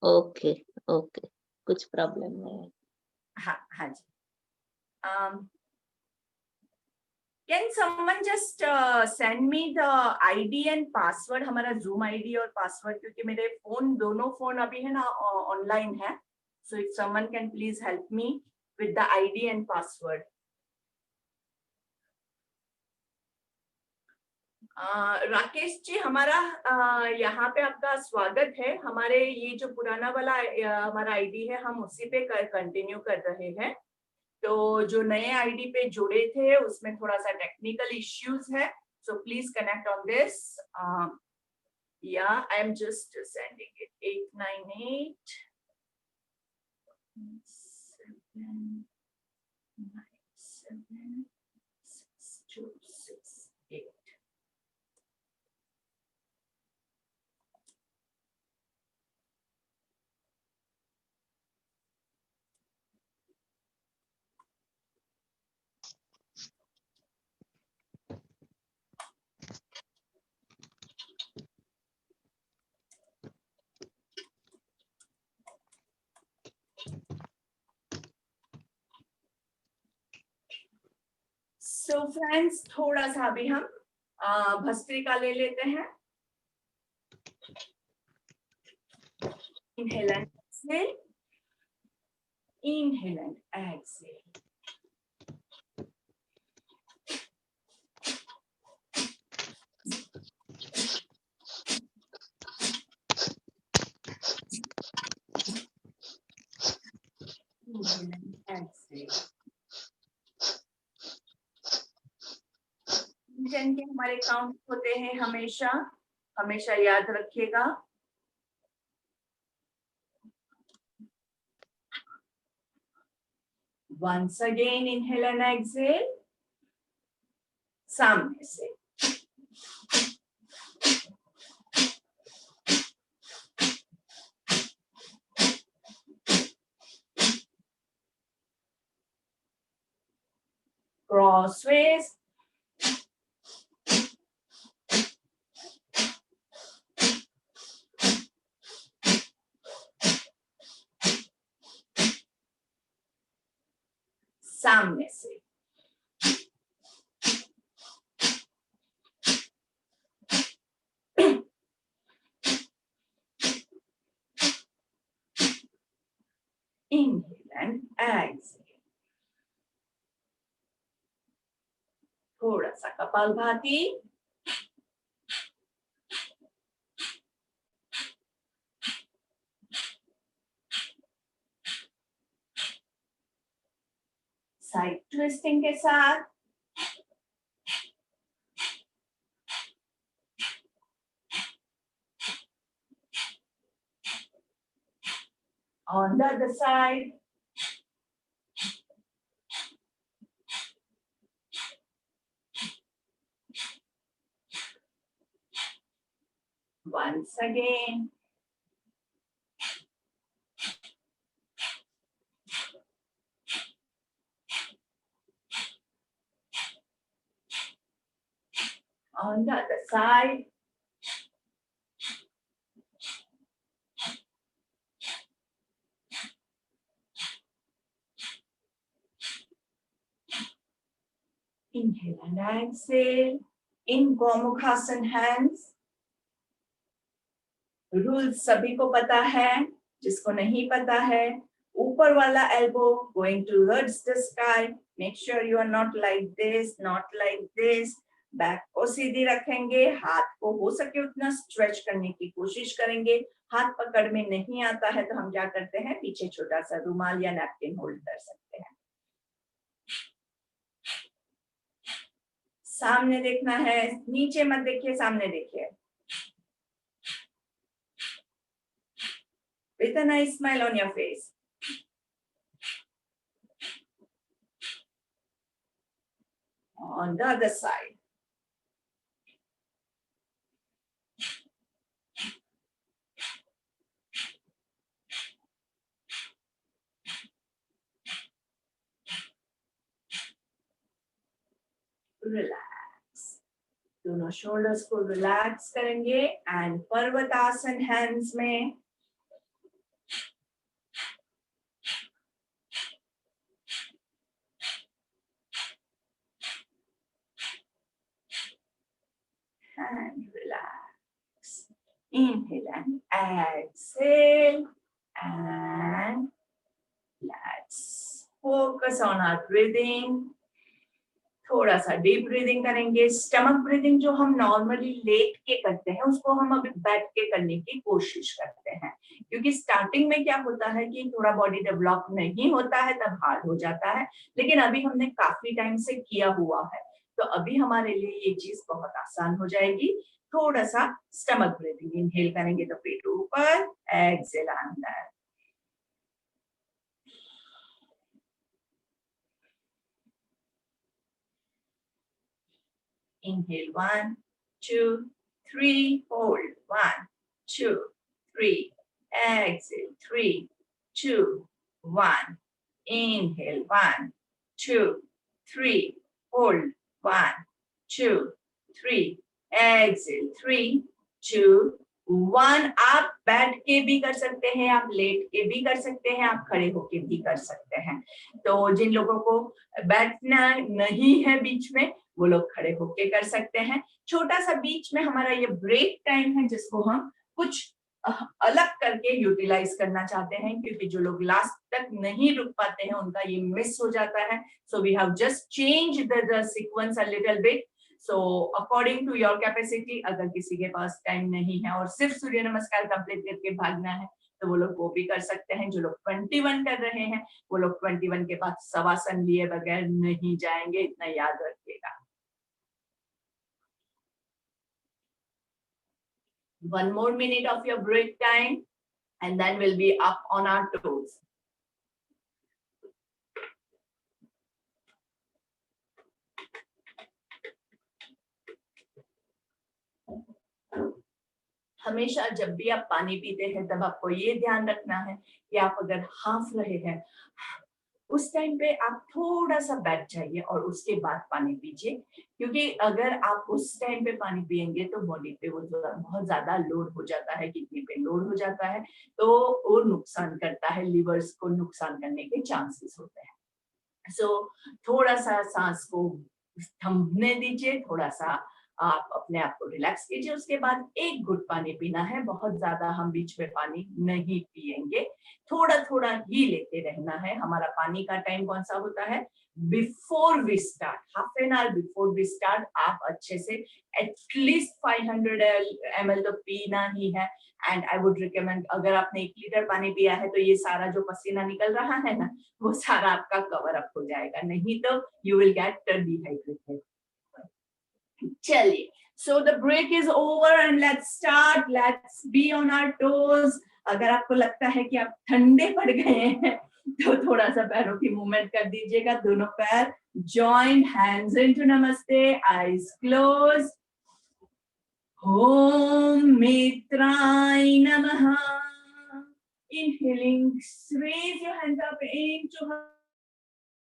Okay okay, कुछ प्रॉब्लम नहीं है। हाँ हाँ जी। Can someone just send me the ID and password, हमारा Zoom ID और password, क्योंकि मेरे फोन दोनों फोन अभी है ना ऑनलाइन है। So if someone can please help me with the ID and password. Rakesh ji, हमारा यहाँ पे आपका स्वागत है। हमारे ये जो पुराना वाला हमारा आईडी है हम उसी पे कंटिन्यू कर रहे हैं। तो जो नए आईडी पे जुड़े थे उसमें थोड़ा सा टेक्निकल इश्यूज है। So please connect on this. या I am just sending it 898 797 6268। So friends, थोड़ा सा अभी हम भस्त्रिका ले लेते हैं। Inhale and exhale, inhale and exhale. Inhale and exhale। जन के हमारे काउंट होते हैं हमेशा, हमेशा याद रखिएगा। Once again, inhale and exhale। सामने से। Crossways। सामने से। Inhale and exhale। थोड़ा सा कपालभाति। साइड ट्विस्टिंग के साथ। On the other side. Once again. On the other side. Inhale and exhale. In Gomukhasana hands. Rules सभी को पता है, जिसको नहीं पता है, ऊपर वाला elbow going towards the sky. Make sure you are not like this, not like this. Back को सीधी रखेंगे, हाथ को हो सके उतना स्ट्रेच करने की कोशिश करेंगे. हाथ पकड़ में नहीं आता है तो हम क्या करते हैं, पीछे छोटा सा रुमाल या नैपकिन होल्ड कर सकते हैं. सामने देखना है, नीचे मत देखिए, सामने देखिए. With a nice smile on your face. On the other side. Relax. दोनों shoulders को relax करेंगे and पर्वतासन hands में and relax. Inhale and exhale and let's focus on our breathing. थोड़ा सा डीप ब्रीदिंग करेंगे. स्टमक ब्रीदिंग जो हम normally late के करते हैं उसको हम अभी बैठ के करने की कोशिश करते हैं, क्योंकि स्टार्टिंग में क्या होता है कि थोड़ा बॉडी डेवलप नहीं होता है तब हार्ड हो जाता है, लेकिन अभी हमने काफी टाइम से किया हुआ है तो अभी हमारे लिए ये चीज बहुत आसान हो जाएगी. थोड़ा सा स्टमक ब्रीदिंग. इनहेल करेंगे तो पेट ऊपर, एक्सहेल अंदर. Inhale 1, 2, 3, hold 1, 2, 3, exhale 3, 2, 1. Inhale 1, 2, 3, hold 1, 2, 3, exhale 3, 2, 1. आप बैठ के भी कर सकते हैं, आप लेट के भी कर सकते हैं, आप खड़े होके भी कर सकते हैं. तो जिन लोगों को बैठना नहीं है बीच में वो लोग खड़े होके कर सकते हैं. छोटा सा बीच में हमारा ये ब्रेक टाइम है जिसको हम कुछ अलग करके यूटिलाइज करना चाहते हैं, क्योंकि जो लोग लास्ट तक नहीं रुक पाते हैं उनका ये मिस हो जाता है. So we have just change the sequence a little bit. So according to your capacity, अगर किसी के पास टाइम नहीं है और सिर्फ सूर्य नमस्कार कंप्लीट करके भागना है तो वो लोग वो भी कर सकते हैं. जो लोग 21 कर रहे हैं वो लोग 21 के बाद शवासन लिए बगैर नहीं जाएंगे, इतना याद रखिएगा. 1 more minute of your break time and then we'll be up on our toes. हमेशा जब भी आप पानी पीते हैं तब आपको ये ध्यान रखना है कि आप अगर हाफ रहे हैं उस टाइम पे आप थोड़ा सा बैठ जाइए और उसके बाद पानी पीजिए, क्योंकि अगर आप उस टाइम पे पानी पिएंगे तो बॉडी पे वो बहुत ज्यादा लोड हो जाता है. किडनी पे लोड हो जाता है तो वो नुकसान करता है, लिवर्स को नुकसान करने के चांसेस होते हैं. सो थोड़ा सा सांस को थमने दीजिए, थोड़ा सा आप अपने आप को रिलैक्स कीजिए. उसके बाद एक घुट पानी पीना है, बहुत ज्यादा हम बीच में पानी नहीं पिएंगे, थोड़ा थोड़ा ही लेते रहना है. हमारा पानी का टाइम कौन सा होता है, before we start, half an hour before we start आप अच्छे से एटलीस्ट 500 ml तो पीना ही है. एंड आई वुड रिकमेंड, अगर आपने 1 लीटर पानी पिया है तो ये सारा जो पसीना निकल रहा है ना वो सारा आपका कवर अप हो जाएगा, नहीं तो यू विल गेट डिहाइड्रेटेड. चलिए, so the break is over and let's start. Let's be on our toes. अगर आपको लगता है कि आप ठंडे पड़ गए हैं तो थोड़ा सा पैरों की मूवमेंट कर दीजिएगा. दोनों पैर joined, hands into namaste, eyes closed. Om Mitraय Namaha. Inhaling, raise your hands up into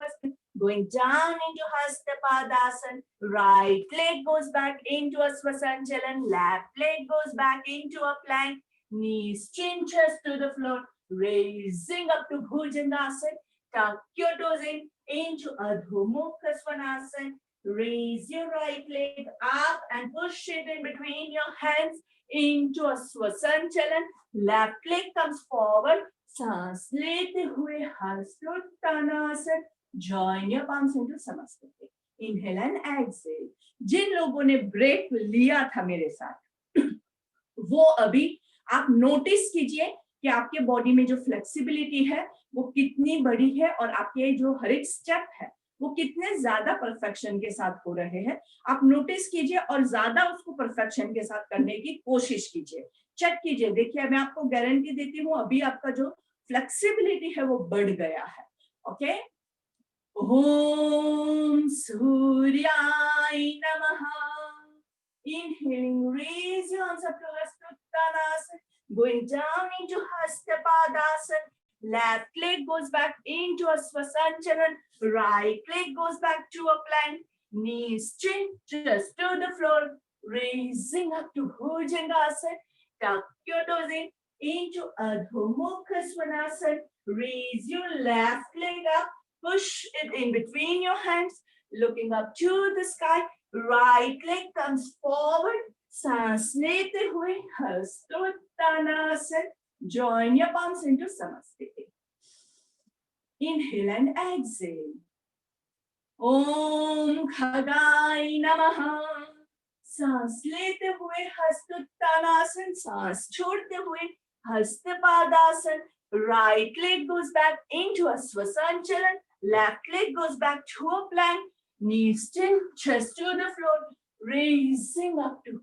Hasta, going down into Hasta Padasana. Right leg goes back into a Swasanchalan. Left leg goes back into a plank. Knees, chin, chest to the floor. Raising up to Bhujangasana. Tuck your toes in into Adho Mukha Svanasana. Raise your right leg up and push it in between your hands into a Swasanchalan. Left leg comes forward. सांस लेते हुए हस्तोत्तानासन. Join your palms into Samasthiti. Inhale and exhale. जिन लोगों ने break लिया था मेरे साथ वो अभी आप नोटिस कीजिए कि आपके बॉडी में जो फ्लेक्सिबिलिटी है वो कितनी बड़ी है और आपके जो हर एक स्टेप है वो कितने ज्यादा परफेक्शन के साथ हो रहे हैं. आप नोटिस कीजिए और ज्यादा उसको परफेक्शन के साथ करने की कोशिश कीजिए. चेक कीजिए. देखिए मैं आपको गारंटी देती हूँ अभी आपका जो फ्लेक्सिबिलिटी है वो बढ़ गया है. Okay. Om Suryaय Namaha. Inhaling, raise your arms up to Hastottanasana. Going down into Hasta Padasana. Left leg goes back into a Swasanchalan. Right leg goes back to a plank. Knees chin just to the floor. Raising up to Bhujangasana. Tuck your toes in into Adho Mukha Svanasana. Raise your left leg up. Push it in between your hands, looking up to the sky. Right leg comes forward. सांस लेते हुए हस्तोत्तानासन. Join your palms into Samasthiti. Inhale and exhale. Om Khagaय Namaha. सांस लेते हुए हस्तोत्तानासन. सांस छोड़ते हुए Hastapadasana. Right leg goes back into a Swasanchalan. Left leg goes back to a plank. Knees still, chest to the floor. Raising up to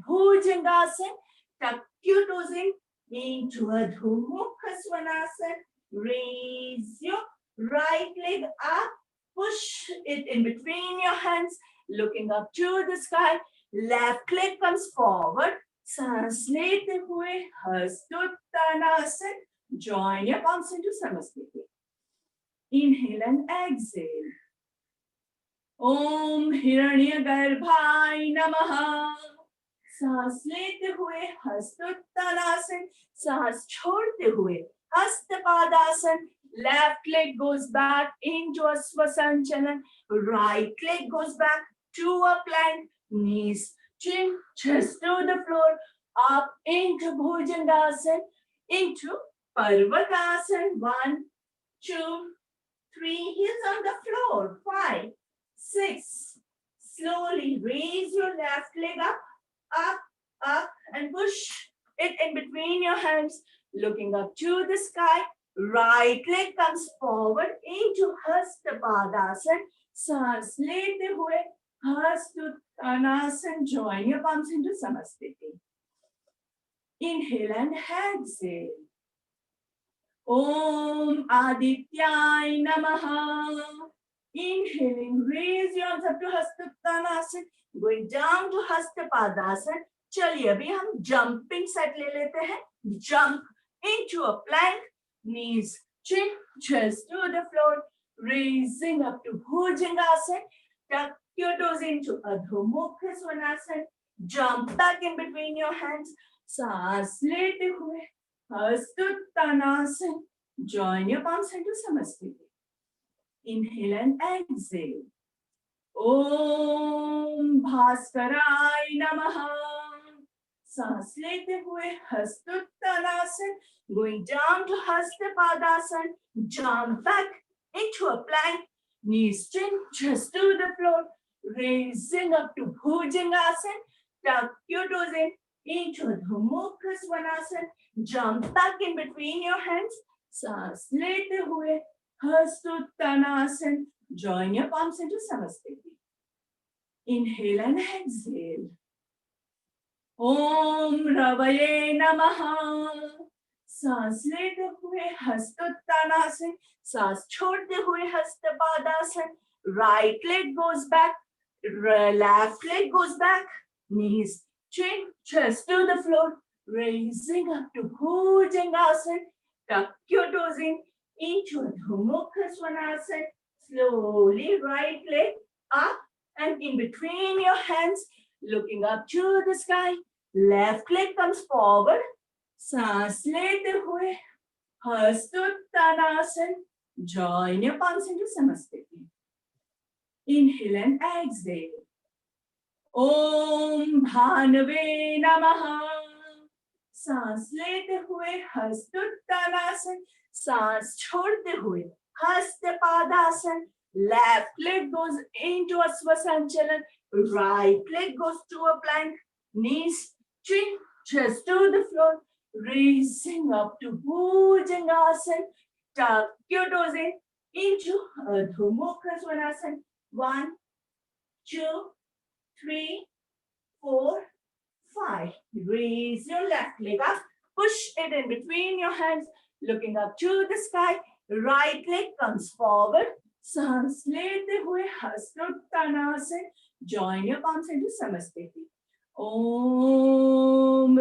Bhujangasana. Tuck your toes in into Adho Mukha Svanasana. Raise your right leg up. Push it in between your hands. Looking up to the sky. Left leg comes forward. सांस लेते हुए हस्तोत्तानासन. Join your palms into Samasthiti. Inhale and exhale. Om Hiranyagarbhāय Namaha. सांस लेते हुए हस्तोत्तानासन. सांस छोड़ते हुए Hastapadasana. Left leg goes back into a Swasanchalan. Right leg goes back to a plank. Knees, chin, chest to the floor. Up into Bhujangasana. Into Parvatasana. 1, 2, 3. Heels on the floor. 5, 6. Slowly raise your left leg up, up, and push it in between your hands. Looking up to the sky. Right leg comes forward into Hastapadasana. सांस लेते हुए Hastuttanasana. Join your palms into Samasthiti. Inhale and exhale. Om Adityāय Namaha. Inhaling, raise your arms up to Hastuttanasana. Going down to Hastapadasana. चलिए अभी हम jumping set ले लेते हैं. Jump into a plank. Knees, chin, chest to the floor. Raising up to Bhujangasana. Tuck your toes into Adho Mukha Svanasana. Jump back in between your hands. सांस लेते हुए Hastuttanasana. Join your palms into Samasthiti. Inhale and exhale. Om Bhaskaraय Namaha. सांस लेते हुए Hastuttanasana. Going down to Hastapadasana. Jump back into a plank. Knees chin, chest to the floor. Raising up to Bhujangasana. Tuck your toes in into Adho Mukha Svanasana. Jump back in between your hands. सांस लेते हुए Hastuttanasana. Join your palms into Samasthiti. Inhale and exhale. Om Ravaye Namaha. सांस लेते हुए हस्तोत्तानासन, सांस छोड़ते हुए Hastapadasana. Right leg goes back, left leg goes back, knees, chin, chest to the floor, raising up to Bhujangasana. Tuck your toes into Adho Mukha Svanasana. Slowly right leg up and in between your hands, looking up to the sky. Left leg comes forward. सांस लेते हुए हस्तोत्तानासन. Join your palms into Samasthiti. Inhale and exhale. Om Bhanave Namaha. सांस लेते हुए हस्तोत्तानासन, सांस छोड़ते हुए Hastapadasana. Left leg goes into a Svasanchalan. Right leg goes to a plank. Knees, chin, chest to the floor. Raising up to Bhujangasana. Tuck your toes into Adho Mukha Svanasana. 1, 2, 3, 4, 5. Raise your left leg up. Push it in between your hands. Looking up to the sky. Right leg comes forward. सांस लेते हुए हस्तोत्तानासन. Join your palms into Samasthiti. Om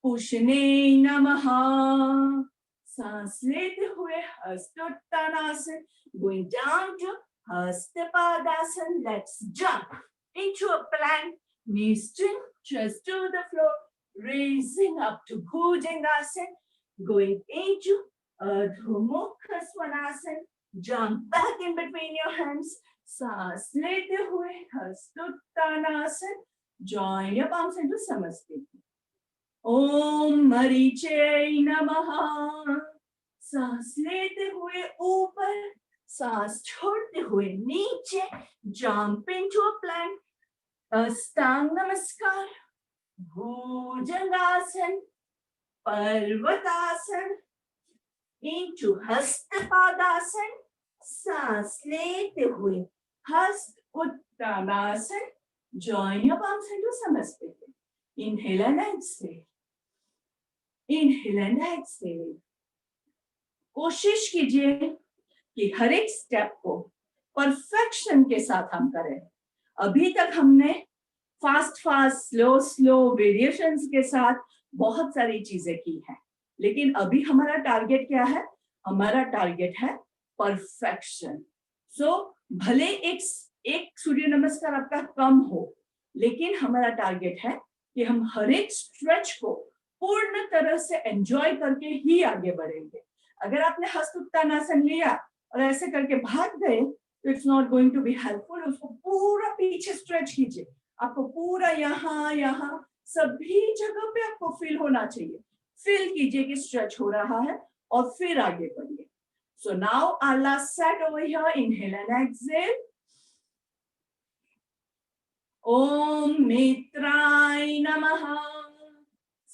Pushne Namaha. सांस लेते हुए हस्तोत्तानासन. Going down to Hastapadasan. Let's jump into a plank. Knees string, chest to the floor. Raising up to Bhujangasana. Going into Adho Mukha Svanasana. Jump back in between your hands. सांस लेते हुए हस्तोत्तानासन. Join your palms into Samasthiti. Om Mariche Namaha. सांस लेते हुए ऊपर, सांस छोड़ते हुए नीचे. Jump into a plank. Astang Namaskar. Bhujangasana. Parvatasana. Into Hastapadasana. सांस लेते हुए हस्त Uttanasana. Join your palms into Samasthiti. Inhale and exhale. Inhale and exhale. कोशिश कीजिए कि हर एक स्टेप को परफेक्शन के साथ हम करें. अभी तक हमने फास्ट स्लो वेरिएशंस के साथ बहुत सारी चीजें की हैं, लेकिन अभी हमारा टारगेट क्या है? हमारा टारगेट है परफेक्शन. सो भले एक सूर्य नमस्कार आपका कम हो, लेकिन हमारा टारगेट है कि हम हर एक स्ट्रेच को पूर्ण तरह से एंजॉय करके ही आगे बढ़ेंगे. अगर आपने हस्तोत्तानासन लिया और ऐसे करके भाग गए तो it's not going to be helpful. उसको पूरा पीछे स्ट्रेच कीजिए. आपको पूरा यहाँ सभी जगह पे आपको फील होना चाहिए. फील कीजिए कि स्ट्रेच हो रहा है और फिर आगे बढ़िए. So now our last set over here. Inhale and exhale. Om Mitraय Namaha.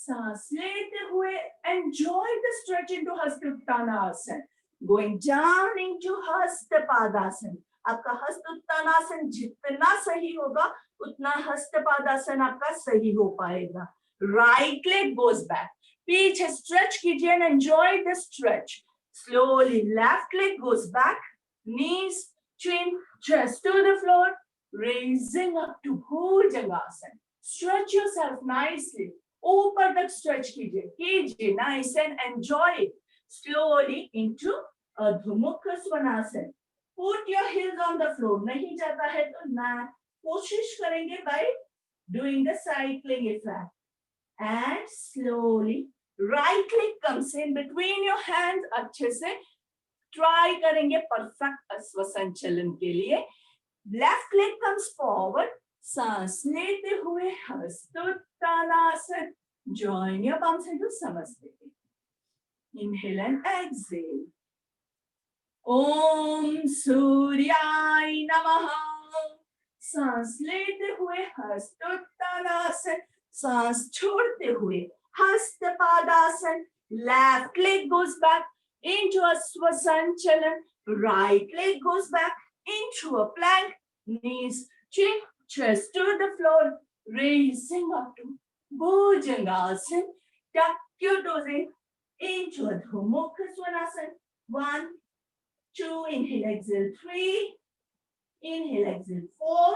सांस लेते हुए enjoy the stretch into Hastuttanasana. Going down into Hastapadasana. आपका हस्तोत्तानासन जितना सही होगा उतना हस्तपादासन आपका सही हो पाएगा. Right leg goes back. पीछे stretch कीजिए and enjoy the stretch. Slowly left leg goes back. Knees, chin, chest to the floor. Raising up to Bhujangasana. Stretch yourself nicely. ऊपर तक stretch कीजिए nice and enjoy it. Slowly into Adho Mukha Svanasana. Put your heels on the floor. नहीं जाता है तो ना कोशिश करेंगे by doing the cycling effect. And slowly right leg comes in between your hands. अच्छे से try करेंगे perfect अस्वसंचलन के लिए. Left leg comes forward. सांस लेते हुए हस्तोत्तानासन. Join your palms into Samasthiti. Inhale and exhale. Om Suryay Namaha. सांस लेते हुए हस्तोत्तानासन. सांस छोड़ते हुए Hastapadasana. Left leg goes back into a Svasanchalan. Right leg goes back into a plank. Knees, chin, chest to the floor, raising up to Bhujangasana. Tuck your toes into Adho Mukha Svanasana. 1, 2, inhale, exhale, 3, inhale, exhale, 4,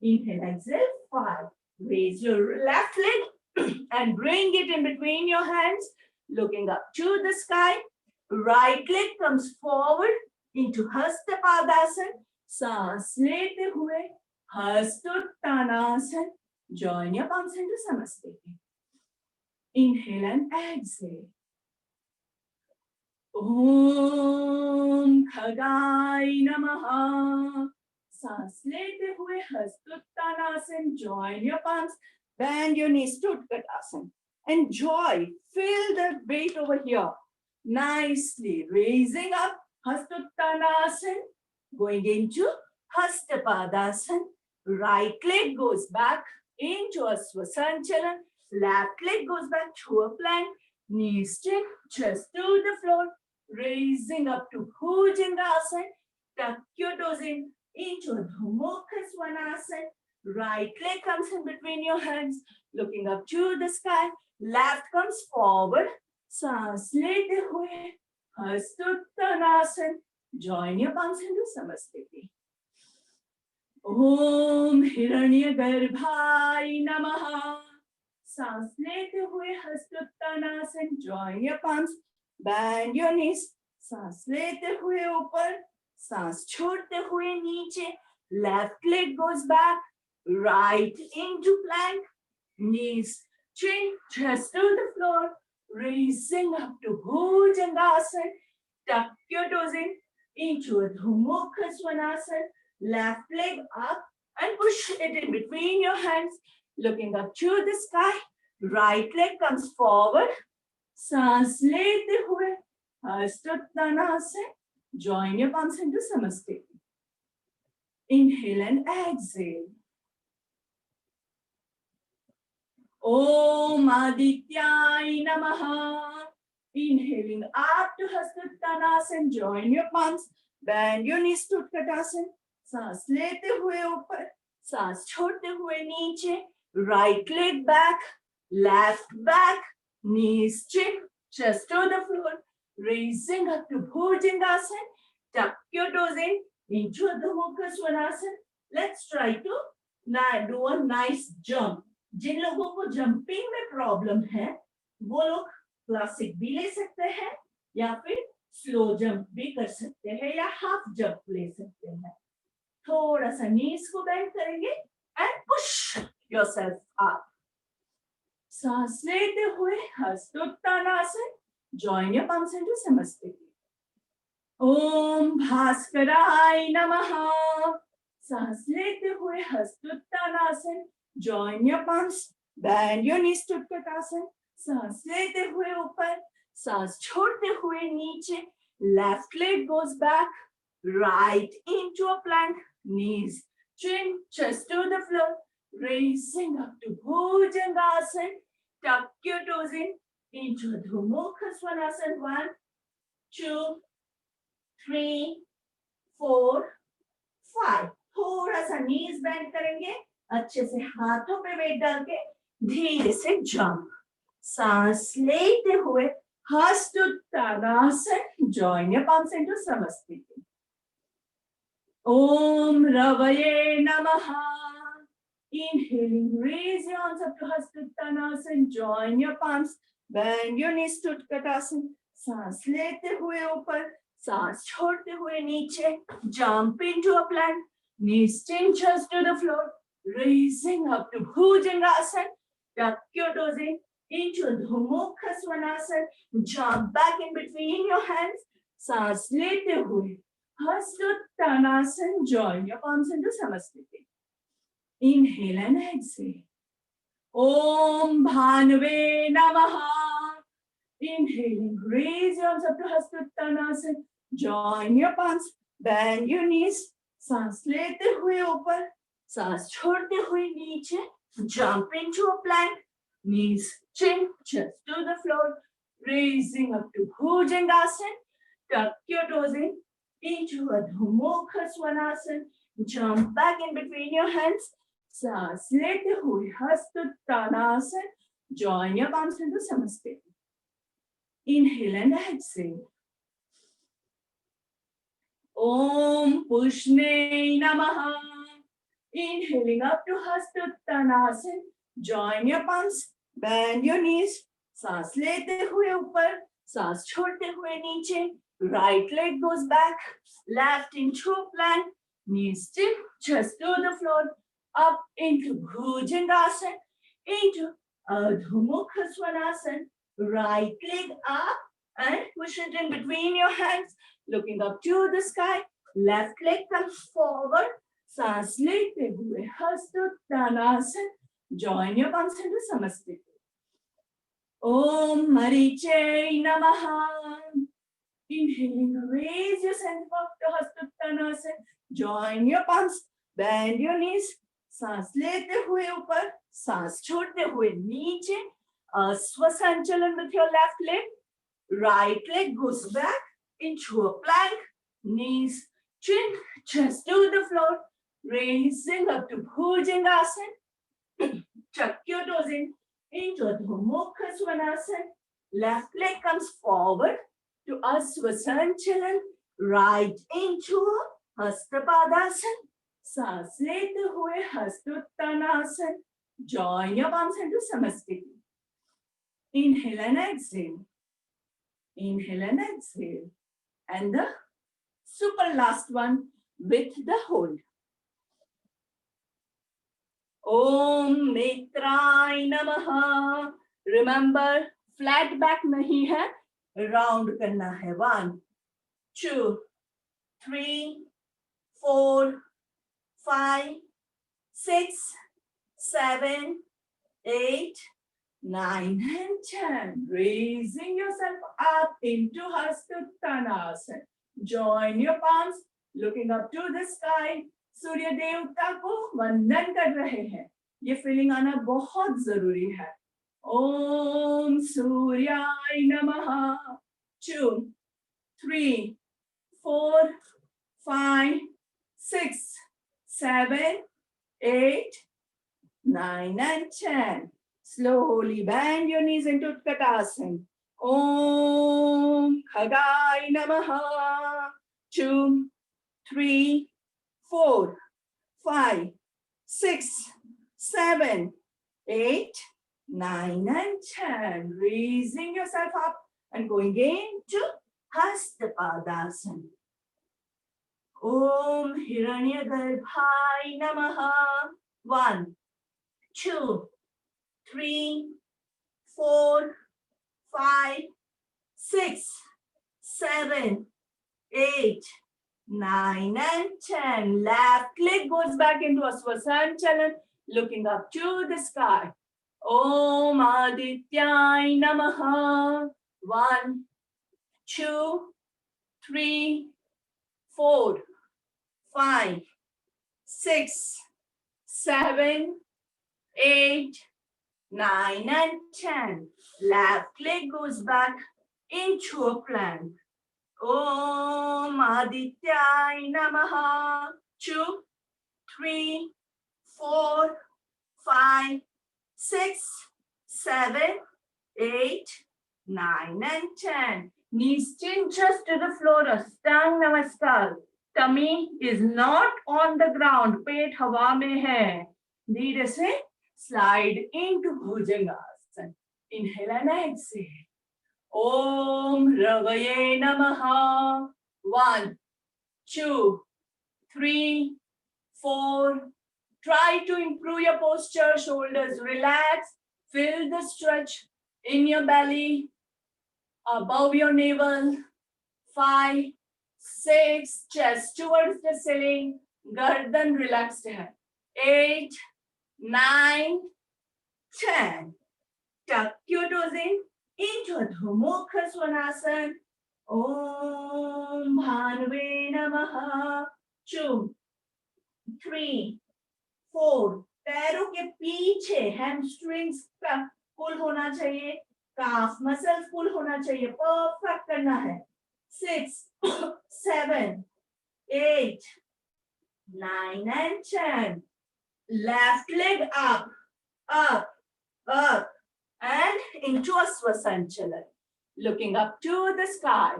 inhale, exhale, 5. Raise your left leg and bring it in between your hands, looking up to the sky. Right leg comes forward into Hasta Padasana. सांस लेते हुए Hastottanasana. Join your palms into Samasthiti. Inhale and exhale. Om Khagaya Namaha. सांस लेते हुए Hastottanasana. Join your palms. Bend your knees to Utkatasana. Enjoy. Feel the weight over here. Nicely raising up Hastottanasana. Going into Hastapadasana. Right leg goes back into a Swasanchalan. Left leg goes back to a plank. Knees stiff, chest to the floor. Raising up to Bhujangasana. Tuck your toes in into Adho Mukha Svanasana. Right leg comes in between your hands, looking up to the sky. Left comes forward. सांस लेते हुए Hastottanasana. Join your palms into Samasthiti. Om Hiranyagarbhaya Namaha. सांस लेते हुए Hastottanasana. Join your palms. Bend your knees. सांस लेते हुए ऊपर. सांस छोड़ते हुए नीचे. Left leg goes back. Right into plank. Knees, chin, chest to the floor. Raising up to Bhujangasana. Tuck your toes in into Adho Mukha Svanasana. Left leg up and push it in between your hands. Looking up to the sky. Right leg comes forward. सांस लेते हुए Hastottanasana. Join your palms into Samasthiti. Inhale and exhale. Om Adityaya Namaha. Inhaling up to Hastottanasana. Join your palms. Bend your knees to Utkatasana. सांस लेते हुए ऊपर. सांस छोड़ते हुए नीचे. Right leg back. Left back. Knees chin. Chest to the floor. Raising up to Bhujangasana. Tuck your toes in into Adho Mukha Svanasana. Let's try to do a nice jump. जिन लोगों को जंपिंग में problem है वो लोग classic भी ले सकते हैं या फिर स्लो जंप भी कर सकते हैं या हाफ जंप ले सकते हैं. थोड़ा सा नीज को बेंड करेंगे एंड पुश योरसेल्फ अप. सांस लेते हुए Hastottanasana. Join your palms into Samasthiti. Om Bhaskaraaya Namaha. सांस लेते हुए Hastottanasana. Join your palms. Bend your knees to Utkatasana. सांस लेते हुए ऊपर. सांस छोड़ते हुए नीचे. Left leg goes back. Right into a plank. Knees, chin, chest to the floor. Raising up to Bhujangasana. Tuck your toes in into Adho Mukha Svanasana. 1, 2, 3, 4, 5. थोड़ा सा knees bend करेंगे. अच्छे से हाथों पे वेट डाल के धीरे से जंप. सांस लेते हुए Hastottanasana. Join your palms into Samasthiti. Om Ravaye Namaha. Inhaling, raise your arms up to Hastottanasana. Join your palms. Bend your knees to Utkatasana. सांस लेते हुए ऊपर. सांस छोड़ते हुए नीचे. Jump into a plank. Knees chin, chest to the floor. Raising up to Bhujangasana. Tuck your toes in into Adho Mukha Svanasana. Jump back in between your hands. सांस लेते हुए Hastottanasana. Join your palms into Samasthiti. Inhale and exhale. Om Bhanave Namaha. Inhaling, raise your arms up to Hastottanasana. Join your palms. Bend your knees. सांस लेते हुए ऊपर. सांस छोड़ते हुए नीचे. Jump into a plank. Knees, chin, chest to the floor. Raising up to Bhujangasana. Tuck your toes in into Adho Mukha Svanasana. Jump back in between your hands. सांस लेते हुए हस्तोत्तानासन. Join your palms into Samasthiti. Inhale and exhale. Om Pushne Namaha. Inhaling up to Hastottanasana. Join your palms. Bend your knees. सांस लेते हुए ऊपर, सांस छोड़ते हुए नीचे. Right leg goes back, left into plank, knees still, chest to the floor. Up into Bhujangasana, into Adho Mukha Svanasana. Right leg up and push it in between your hands, looking up to the sky. Left leg comes forward. सांस लेते हुए हस्तोत्तानासन. Join your palms into Samasthiti. Om Mariche Namaha. Inhaling, raise yourself up to Hastottanasana. Join your palms, bend your knees. सांस लेते हुए ऊपर, सांस छोड़ते हुए नीचे. Swasanchalan with your left leg. Right leg goes back into a plank. Knees, chin, chest to the floor. Raising up to Bhujangasana. Tuck your toes in into Adho Mukha Svanasana. Left leg comes forward to Aswasanchalan. Right into Hastapadasana. सांस लेते हुए हस्तोत्तानासन. Join your palms into Samasthiti. Inhale and exhale. Inhale and exhale. And the super last one with the hold. Om Mitraय Namaha. Remember, flat back nahi hai, round karna hai. 1, 2, 3, 4, 5, 6, 7, 8, 9, and 10. Raising yourself up into Hastottanasana. Join your palms, looking up to the sky. सूर्य देवता को वंदन कर रहे हैं. ये feeling आना बहुत जरूरी है. ओम सूर्याय नमः. 2, 3, 4, 5, 6, 7, 8, 9, and 10. Slowly bend your knees into Utkatasana. Om Khagay Namaha. 2, 3, 4, 5, 6, 7, 8, 9, and 10. Raising yourself up and going into Hastapadasana. Om Hiranyagarbhaya Namaha. 1, 2, 3, 4, 5, 6, 7, 8, 9, and 10. Left leg goes back into Aswasanchalan, looking up to the sky. Om Adityay Namaha. 1, 2, 3, 4, 5, 6, 7, 8, 9, and 10. Left leg goes back into a plank. Om Adityay Namaha. 2, 3, 4, 5, 6, 7, 8, 9, and 10. Knees chin just to the floor. Ashtanga Namaskar. Tummy is not on the ground. पेट हवा में है. धीरे से slide into Bhujangasana. Inhale and exhale. Om Ravaye Namaha. 1, 2, 3, 4. Try to improve your posture. Shoulders relax. Feel the stretch in your belly, above your navel. 5, 6. Chest towards the ceiling. Gardan relaxed hai. 8, 9, 10. Tuck your toes in into Adho Mukha Svanasana. Om Bhanave Namaha. 2, 3, 4. पैरों के पीछे hamstrings का पुल होना चाहिए. calf muscles पुल होना चाहिए. Perfect करना है. 6, 7, 8, 9, and 10. left leg up, up, up, and into a Swasanchalan, looking up to the sky.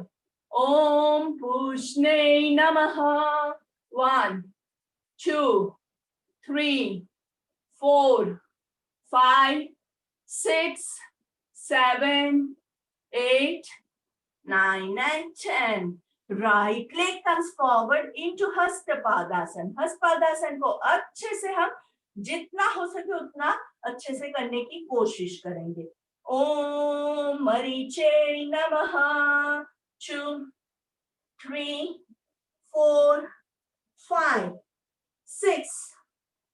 Om Pushne Namaha. 1, 2, 3, 4, 5, 6, 7, 8, 9, and 10. Right leg comes forward into Hastapadasana. Hastapadasana को अच्छे से हम जितना हो सके उतना अच्छे से करने की कोशिश करेंगे. ओम मरीचे नमः. 2, 3, 4, 5, 6,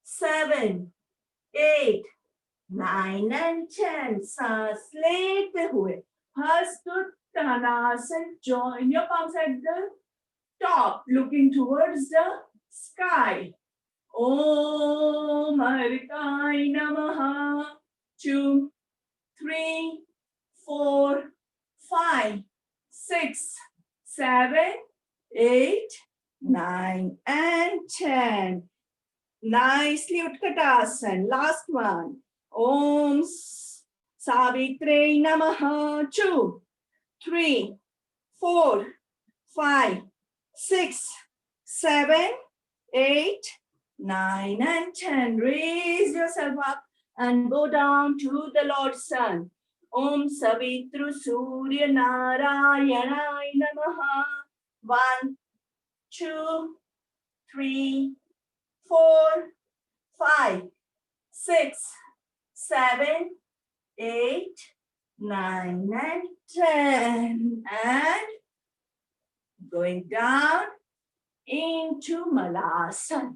7, 8, 9, and 10. सांस लेते हुए Hastuttanasana. Join your palms at the top, looking towards the sky. Om Harikaya Namaha. 2, 3, 4, 5, 6, 7, 8, 9, and 10. Nicely Utkatasana. Last one. Om Savitre Namaha. 2, 3, 4, 5, 6, 7, 8, 9, and 10. Raise yourself up and go down to the Lord's Sun. Om Savitru Surya Narayanaya Namaha. 1, 2, 3, 4, 5, 6, 7, 8, 9, and 10. And going down into Malasana.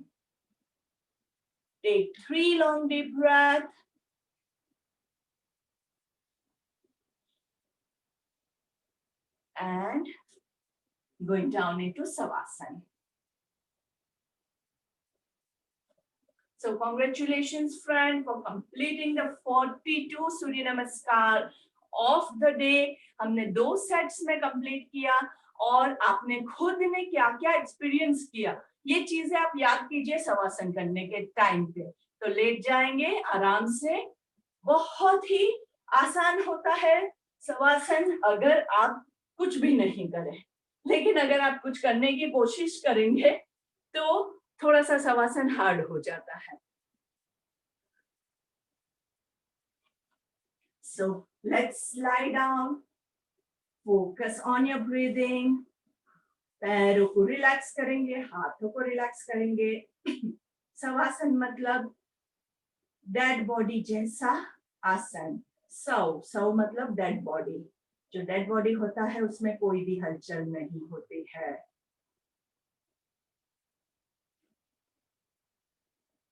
Take 3 long deep breaths. And going down into Savasana. So congratulations friend for completing the 42 Surya Namaskar of the day. हमने 2 sets में complete किया और आपने खुद ने क्या क्या experience किया ये चीजें आप याद कीजिए शवासन करने के टाइम पे. तो लेट जाएंगे आराम से. बहुत ही आसान होता है शवासन अगर आप कुछ भी नहीं करें, लेकिन अगर आप कुछ करने की कोशिश करेंगे तो थोड़ा सा शवासन हार्ड हो जाता है. So let's lie down. Focus on your breathing. पैरों को रिलैक्स करेंगे, हाथों को रिलैक्स करेंगे. शवासन मतलब डेड बॉडी जैसा आसन. सौ मतलब डेड बॉडी. जो डेड बॉडी होता है उसमें कोई भी हलचल नहीं होती है.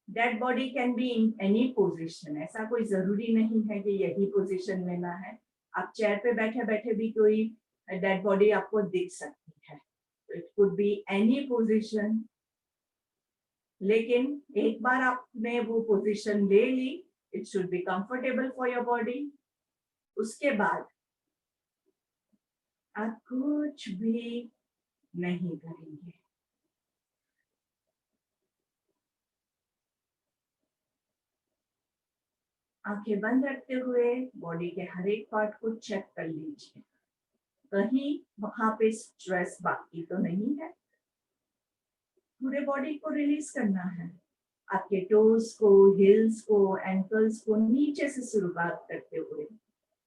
Dead body can be in any position. ऐसा कोई जरूरी नहीं है कि यही पोजिशन लेना है. आप चेयर पे बैठे बैठे भी कोई डेड बॉडी आपको दिख सकती है. It could be any position. लेकिन एक बार आपने वो पोजिशन ले ली, it should be comfortable for your body. उसके बाद आप कुछ भी नहीं करेंगे. आंखें बंद रखते हुए बॉडी के हर एक पार्ट को चेक कर लीजिए. कहीं वहां पे स्ट्रेस बाकी तो नहीं है. पूरे बॉडी को रिलीज करना है. आपके टोज को, हिल्स को, एंकल्स को नीचे से शुरुआत करते हुए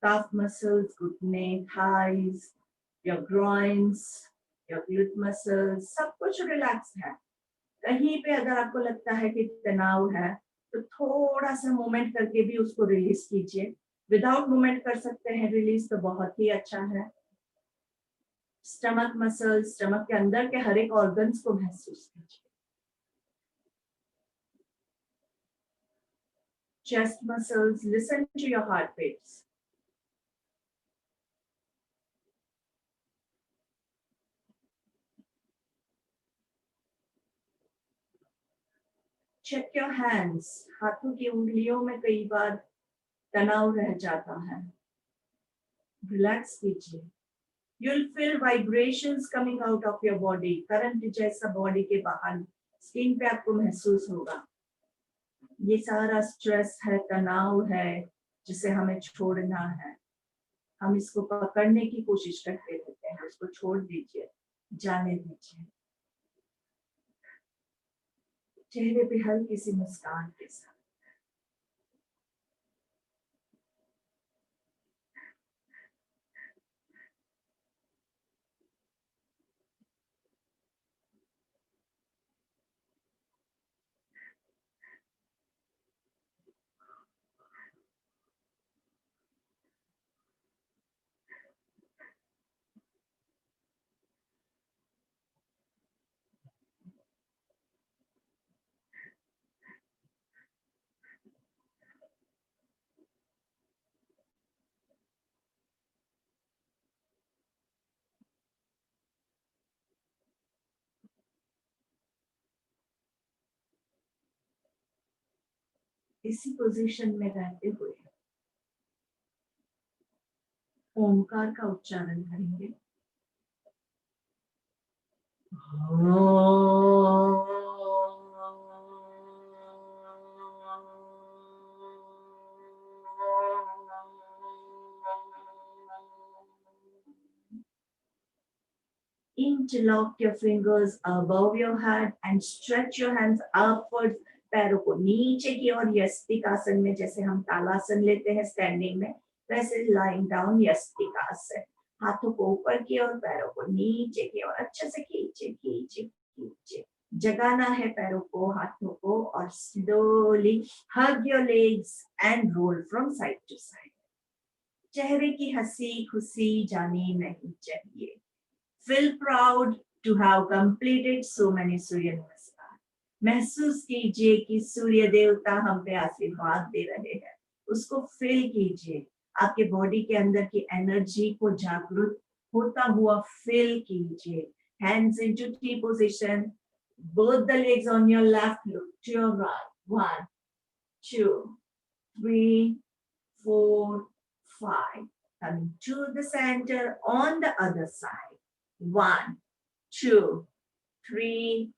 काफ मसल्स, घुटने, thighs, your groins, your glute muscles, सब कुछ रिलैक्स है. कहीं पे अगर आपको लगता है कि तनाव है तो थोड़ा सा मूवमेंट करके भी उसको रिलीज कीजिए. विदाउट मूवमेंट कर सकते हैं रिलीज तो बहुत ही अच्छा है. स्टमक मसल्स, स्टमक के अंदर के हर एक ऑर्गन्स को महसूस कीजिए. Chest muscles, listen to your heart beats. Check your hands. हाथों की उंगलियों में कई बार तनाव रह जाता है. रिलैक्स कीजिए. You'll feel vibrations coming out of your body. Current जैसा बॉडी के बाहर स्किन पे आपको महसूस होगा. ये सारा स्ट्रेस है, तनाव है, जिसे हमें छोड़ना है। हम इसको पकड़ने की कोशिश करते रहते हैं, उसको छोड़ दीजिए, जाने दीजिए। चेहरे पे हल्की सी मुस्कान के साथ इसी पोजीशन में रहते हुए ओमकार का उच्चारण करेंगे। Interlock your fingers above your head and stretch your hands upwards. पैरों को नीचे की ओर यस्तिकासन में, जैसे हम तालासन लेते हैं स्टैंडिंग में, वैसे लाइंग डाउन यस्तिकासन। हाथों को ऊपर की ओर, पैरों को नीचे की ओर अच्छे से खींचे खींचे खींचे। जगाना है पैरों को, हाथों को, और slowly hug your legs and roll from side to side. चेहरे की हंसी खुशी जानी नहीं चाहिए। Feel proud to have completed so many सूर्य नमस्कार। महसूस कीजिए कि सूर्य देवता हम पे आशीर्वाद दे रहे हैं, उसको फील कीजिए। आपके बॉडी के अंदर की एनर्जी को जागृत होता हुआ फील कीजिए। Hands into T position, both the legs on your left, look to your right. 1, 2, 3, 4, 5. Coming to the center on the other side. 1, 2, 3,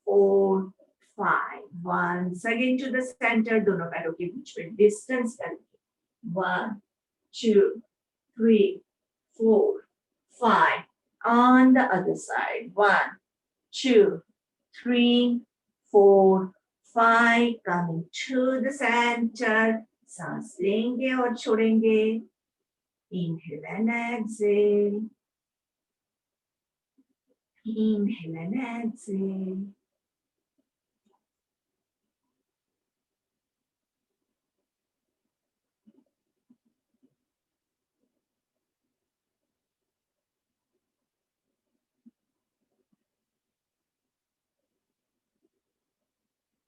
4, 5. Once again to the center, दोनों पैरों के बीच में distance करेंगे। 1, 2, 3, 4, 5. On the other side. 1, 2, 3, 4, 5. Coming to the center. सांस लेंगे और छोड़ेंगे। Inhale and exhale. Inhale and exhale.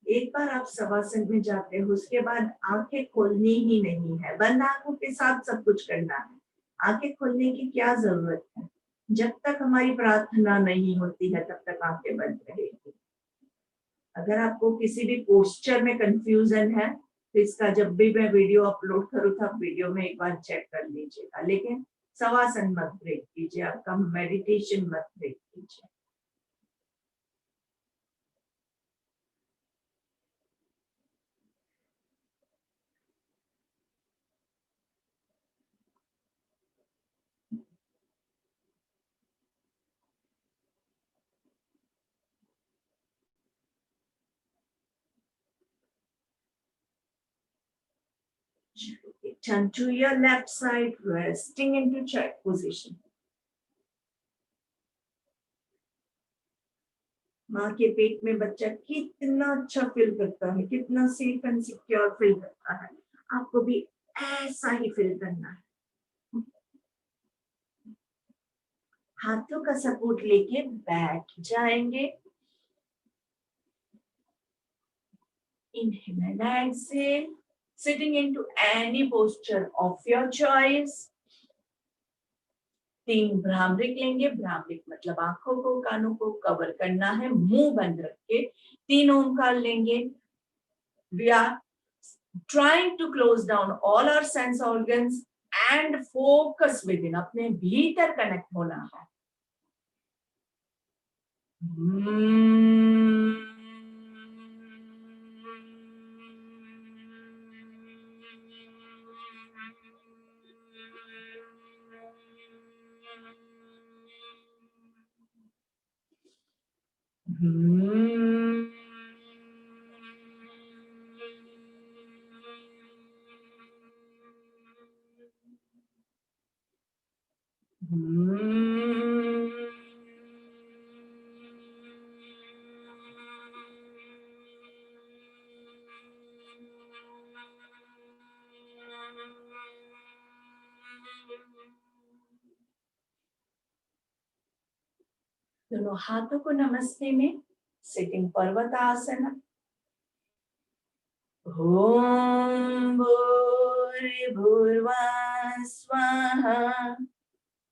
एक बार आप शवासन में जाते हो, उसके बाद आंखें खोलनी ही नहीं है। बंद आंखों के साथ सब कुछ करना है। आंखें खोलने की क्या जरूरत है? जब तक हमारी प्रार्थना नहीं होती है तब तक आंखें बंद रहेगी। अगर आपको किसी भी पोस्चर में कंफ्यूजन है तो इसका जब भी मैं वीडियो अपलोड करूँ तो आप वीडियो में एक बार चेक कर लीजिएगा, लेकिन शवासन मत ब्रेक कीजिए, आपका मेडिटेशन मत ब्रेक कीजिए। Turn to your left side, resting into chair position. माँ के पेट में बच्चा कितना अच्छा फील करता है, कितना सेफ एंड सिक्योर फील करता है, आपको भी ऐसा ही फील करना है। हाथों का सपोर्ट लेके बैठ जाएंगे। Inhale and exhale, sitting into any posture of your choice. 3 भ्रामरिक लेंगे। भ्रामरिक मतलब आंखों को, कानों को कवर करना है, मुंह बंद रख के 3 ओमकार लेंगे। We are trying to close down all our sense organs and focus within, अपने भीतर कनेक्ट होना है। दोनों हाथों को नमस्ते में सिटिंग पर्वतासना। ओम भूर्भुवः स्वः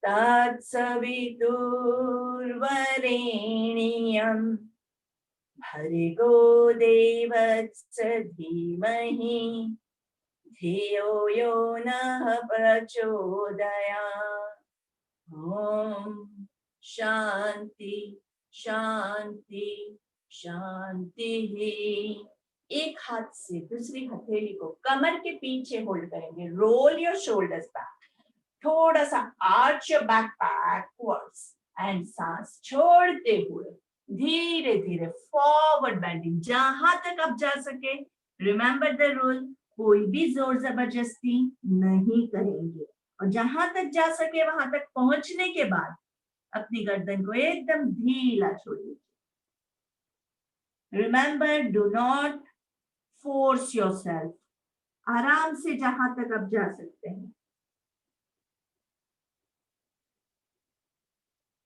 तत्सवितुर्वरेण्यं भर्गो देवस्य धीमहि धियो यो नः प्रचोदयात्। ओम शांति शांति शांति। एक हाथ से दूसरी हथेली को कमर के पीछे होल्ड करेंगे। रोल योर शोल्डर्स बैक, थोड़ा सा arch your back backwards and सांस छोड़ते हुए धीरे धीरे फॉरवर्ड बेंडिंग जहां तक आप जा सके। रिमेंबर द रूल, कोई भी जोर जबरदस्ती नहीं करेंगे और जहां तक जा सके वहां तक पहुंचने के बाद अपनी गर्दन को एकदम ढीला छोड़िए। Remember, do not force yourself, आराम से जहां तक आप जा सकते हैं।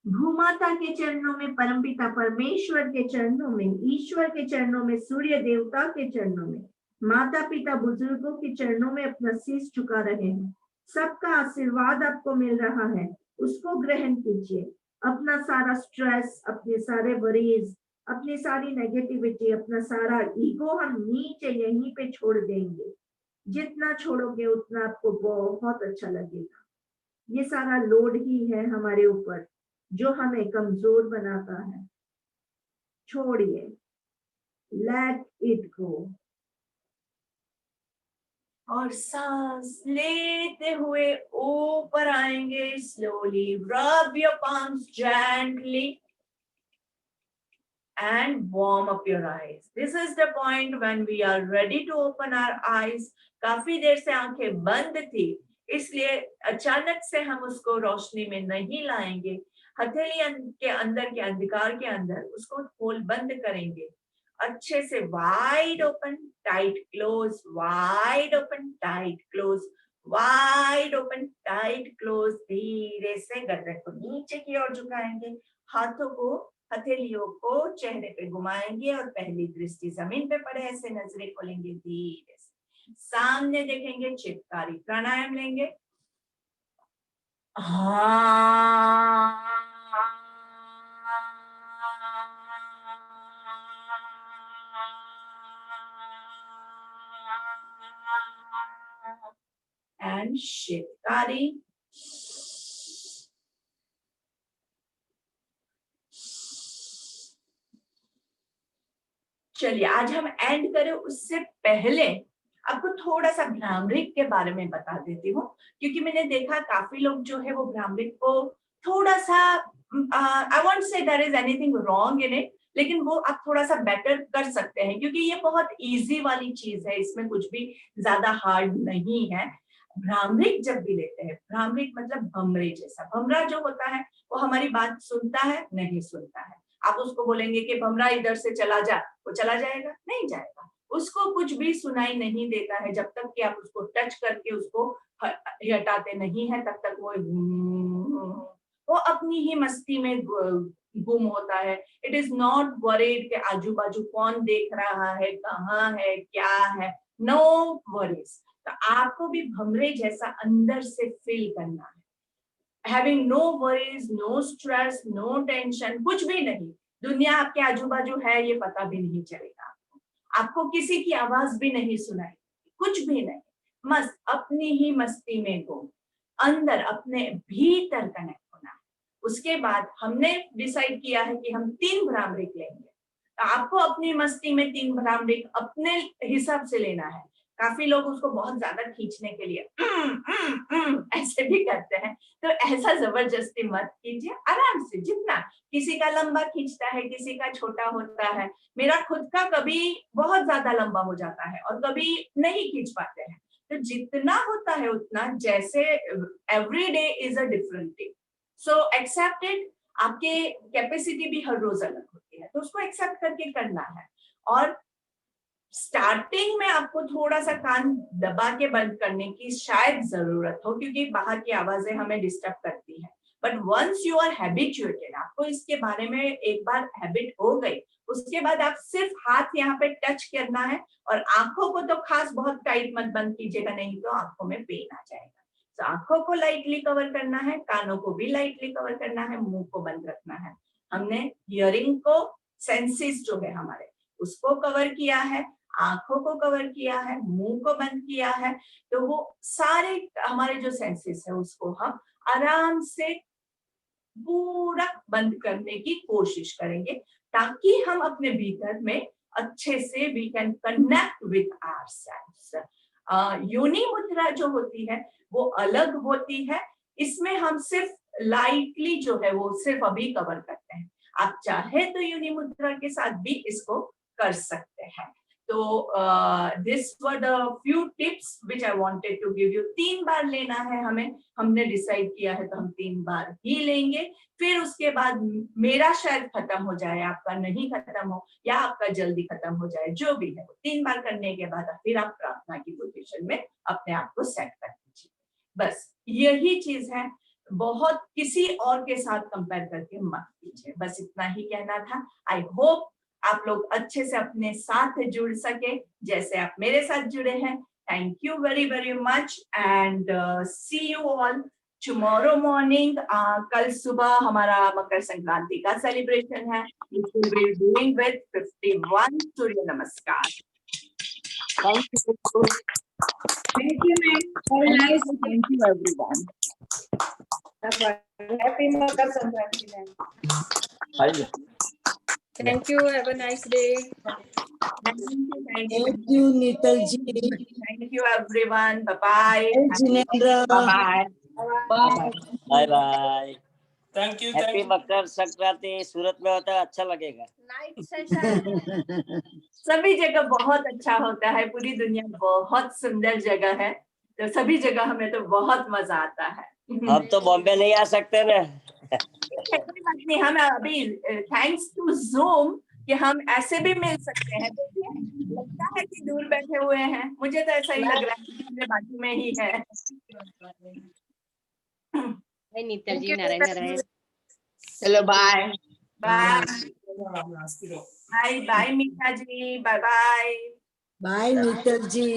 भूमाता के चरणों में, परमपिता परमेश्वर के चरणों में, ईश्वर के चरणों में, सूर्य देवता के चरणों में, माता पिता बुजुर्गों के चरणों में अपना शीश झुका रहे हैं। सबका आशीर्वाद आपको मिल रहा है, उसको ग्रहण कीजिए। अपना सारा स्ट्रेस, अपने सारे वरीज, अपनी सारी नेगेटिविटी, अपना सारा ईगो हम नीचे यहीं पे छोड़ देंगे। जितना छोड़ोगे उतना आपको बहुत अच्छा लगेगा। ये सारा लोड ही है हमारे ऊपर जो हमें कमजोर बनाता है। छोड़िए, लेट इट गो। और सांस लेते हुए ऊपर आएंगे slowly. Rub your palms gently and warm up your eyes. This is the point when we are ready to open our eyes. काफी देर से आंखें बंद थी, इसलिए अचानक से हम उसको रोशनी में नहीं लाएंगे। हथेली के अंदर के अंधकार के अंदर उसको खोल बंद करेंगे। अच्छे से wide open tight close, wide open tight close, wide open tight close. धीरे से गर्दन को नीचे की ओर झुकाएंगे, हाथों को, हथेलियों को चेहरे पे घुमाएंगे और पहली दृष्टि जमीन पे पड़े ऐसे नजरें खोलेंगे। धीरे से सामने देखेंगे, चित्कारी प्राणायाम लेंगे। एंड चित्कारी। चलिए आज हम एंड करें उससे पहले आपको थोड़ा सा भ्रामरिक के बारे में बता देती हूँ, क्योंकि मैंने देखा काफी लोग जो है वो भ्रामरिक को थोड़ा सा, I won't say there is anything wrong in it, लेकिन वो आप थोड़ा सा बेटर कर सकते हैं क्योंकि ये बहुत इजी वाली चीज है, इसमें कुछ भी ज्यादा हार्ड नहीं है। भ्रामरिक जब भी लेते हैं, भ्रामरिक मतलब भमरे जैसा। भमरा जो होता है वो हमारी बात सुनता है, नहीं सुनता है। आप उसको बोलेंगे कि भमरा इधर से चला जा, वो चला जाएगा? नहीं जाएगा। उसको कुछ भी सुनाई नहीं देता है जब तक कि आप उसको टच करके उसको हटाते नहीं है, तब तक वो अपनी ही मस्ती में गुम होता है। इट इज नॉट वरीड के आजू बाजू कौन देख रहा है, कहाँ है, क्या है। No worries. तो आपको भी भमरे जैसा अंदर से फील करना है। Having no worries, no stress, no tension, कुछ भी नहीं। दुनिया आपके आजू बाजू है ये पता भी नहीं चलेगा आपको किसी की आवाज भी नहीं सुनाई, कुछ भी नहीं। मस्त अपनी ही मस्ती में गो, अंदर अपने भीतर कनेक्ट होना है। उसके बाद हमने डिसाइड किया है कि हम 3 भ्रामरिक लेंगे। तो आपको अपनी मस्ती में 3 भ्रामरिक अपने हिसाब से लेना है। काफी लोग उसको बहुत ज्यादा खींचने के लिए ऐसे भी करते हैं, तो ऐसा जबरदस्ती मत कीजिए, आराम से जितना, किसी का लंबा खींचता है, किसी का छोटा होता है, मेरा खुद का कभी बहुत ज्यादा लंबा हो जाता है और कभी नहीं खींच पाते हैं, तो जितना होता है उतना, जैसे every day is a different day, so accepted, आपके कैपेसिटी भी हर रोज अलग होती है, तो उसको एक्सेप्ट करके करना है। और स्टार्टिंग में आपको थोड़ा सा कान दबा के बंद करने की शायद जरूरत हो, क्योंकि बाहर की आवाजें हमें डिस्टर्ब करती है, but once you are habituated, आपको इसके बारे में एक बार हैबिट हो गई, उसके बाद आप सिर्फ हाथ यहाँ पे टच करना है, और आंखों को तो खास बहुत टाइट मत बंद कीजिएगा, नहीं तो आंखों में पेन आ जाएगा। तो आंखों को लाइटली कवर करना है, कानों को भी लाइटली कवर करना है, मुंह को बंद रखना है। हमने हियरिंग को, सेंसेस जो है हमारे, उसको कवर किया है, आंखों को कवर किया है, मुंह को बंद किया है, तो वो सारे हमारे जो सेंसेस है उसको हम आराम से पूरा बंद करने की कोशिश करेंगे, ताकि हम अपने भीतर में अच्छे से we can connect with ourselves. योनि मुद्रा जो होती है वो अलग होती है, इसमें हम सिर्फ लाइटली जो है वो सिर्फ अभी कवर करते हैं, आप चाहे तो योनि मुद्रा के साथ भी इसको कर सकते हैं। तो this were the few tips which I wanted to give you. 3 बार लेना है हमें, हमने डिसाइड किया है तो हम 3 बार ही लेंगे, फिर उसके बाद मेरा शायद खत्म हो जाए, आपका नहीं खत्म हो, या आपका जल्दी खत्म हो जाए, जो भी है 3 बार करने के बाद फिर आप प्रार्थना की पोजीशन में अपने आप को सेट कर दीजिए। बस यही चीज है, बहुत किसी और के साथ कंपेयर करके मत कीजिए, बस इतना ही कहना था। आई होप आप लोग अच्छे से अपने साथ जुड़ सके जैसे आप मेरे साथ जुड़े हैं। Thank you very very much and see you all tomorrow morning. कल सुबह हमारा मकर संक्रांति का सेलिब्रेशन है, which we will be doing with 51 सूर्य नमस्कार। Thank you. Thank you, ma'am. Very nice. Thank you, everyone. Happy Makar Sankranti, ma'am. Thank you. Have a nice day. Thank you, Nital ji. Thank you, everyone. Bye-bye. Jinendra. Bye-bye. Bye bye. Thank you. Happy Makar Sankranti. Surat में होता है, अच्छा लगेगा। Night session. सभी जगह बहुत अच्छा होता है, पूरी दुनिया बहुत सुंदर जगह है, तो सभी जगह हमें तो बहुत मजा आता है। हम तो बॉम्बे नहीं आ सकते ना। कोई बात नहीं, हम अभी थैंक्स टू जूम कि हम ऐसे भी मिल सकते हैं। देखिए लगता है कि दूर बैठे हुए हैं, मुझे तो ऐसा ही लग रहा है कि मेरे बाजू में ही है। Nital ji, Narayana. चलो bye bye bye bye Meetha ji, bye bye Bye, Nital ji.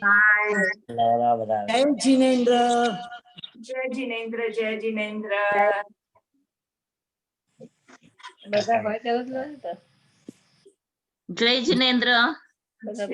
Bye. Jai Jinendra. जय जिनेंद्र, जय जिनेंद्र। બધા હોય તો जय जिनेन्द्र। બધા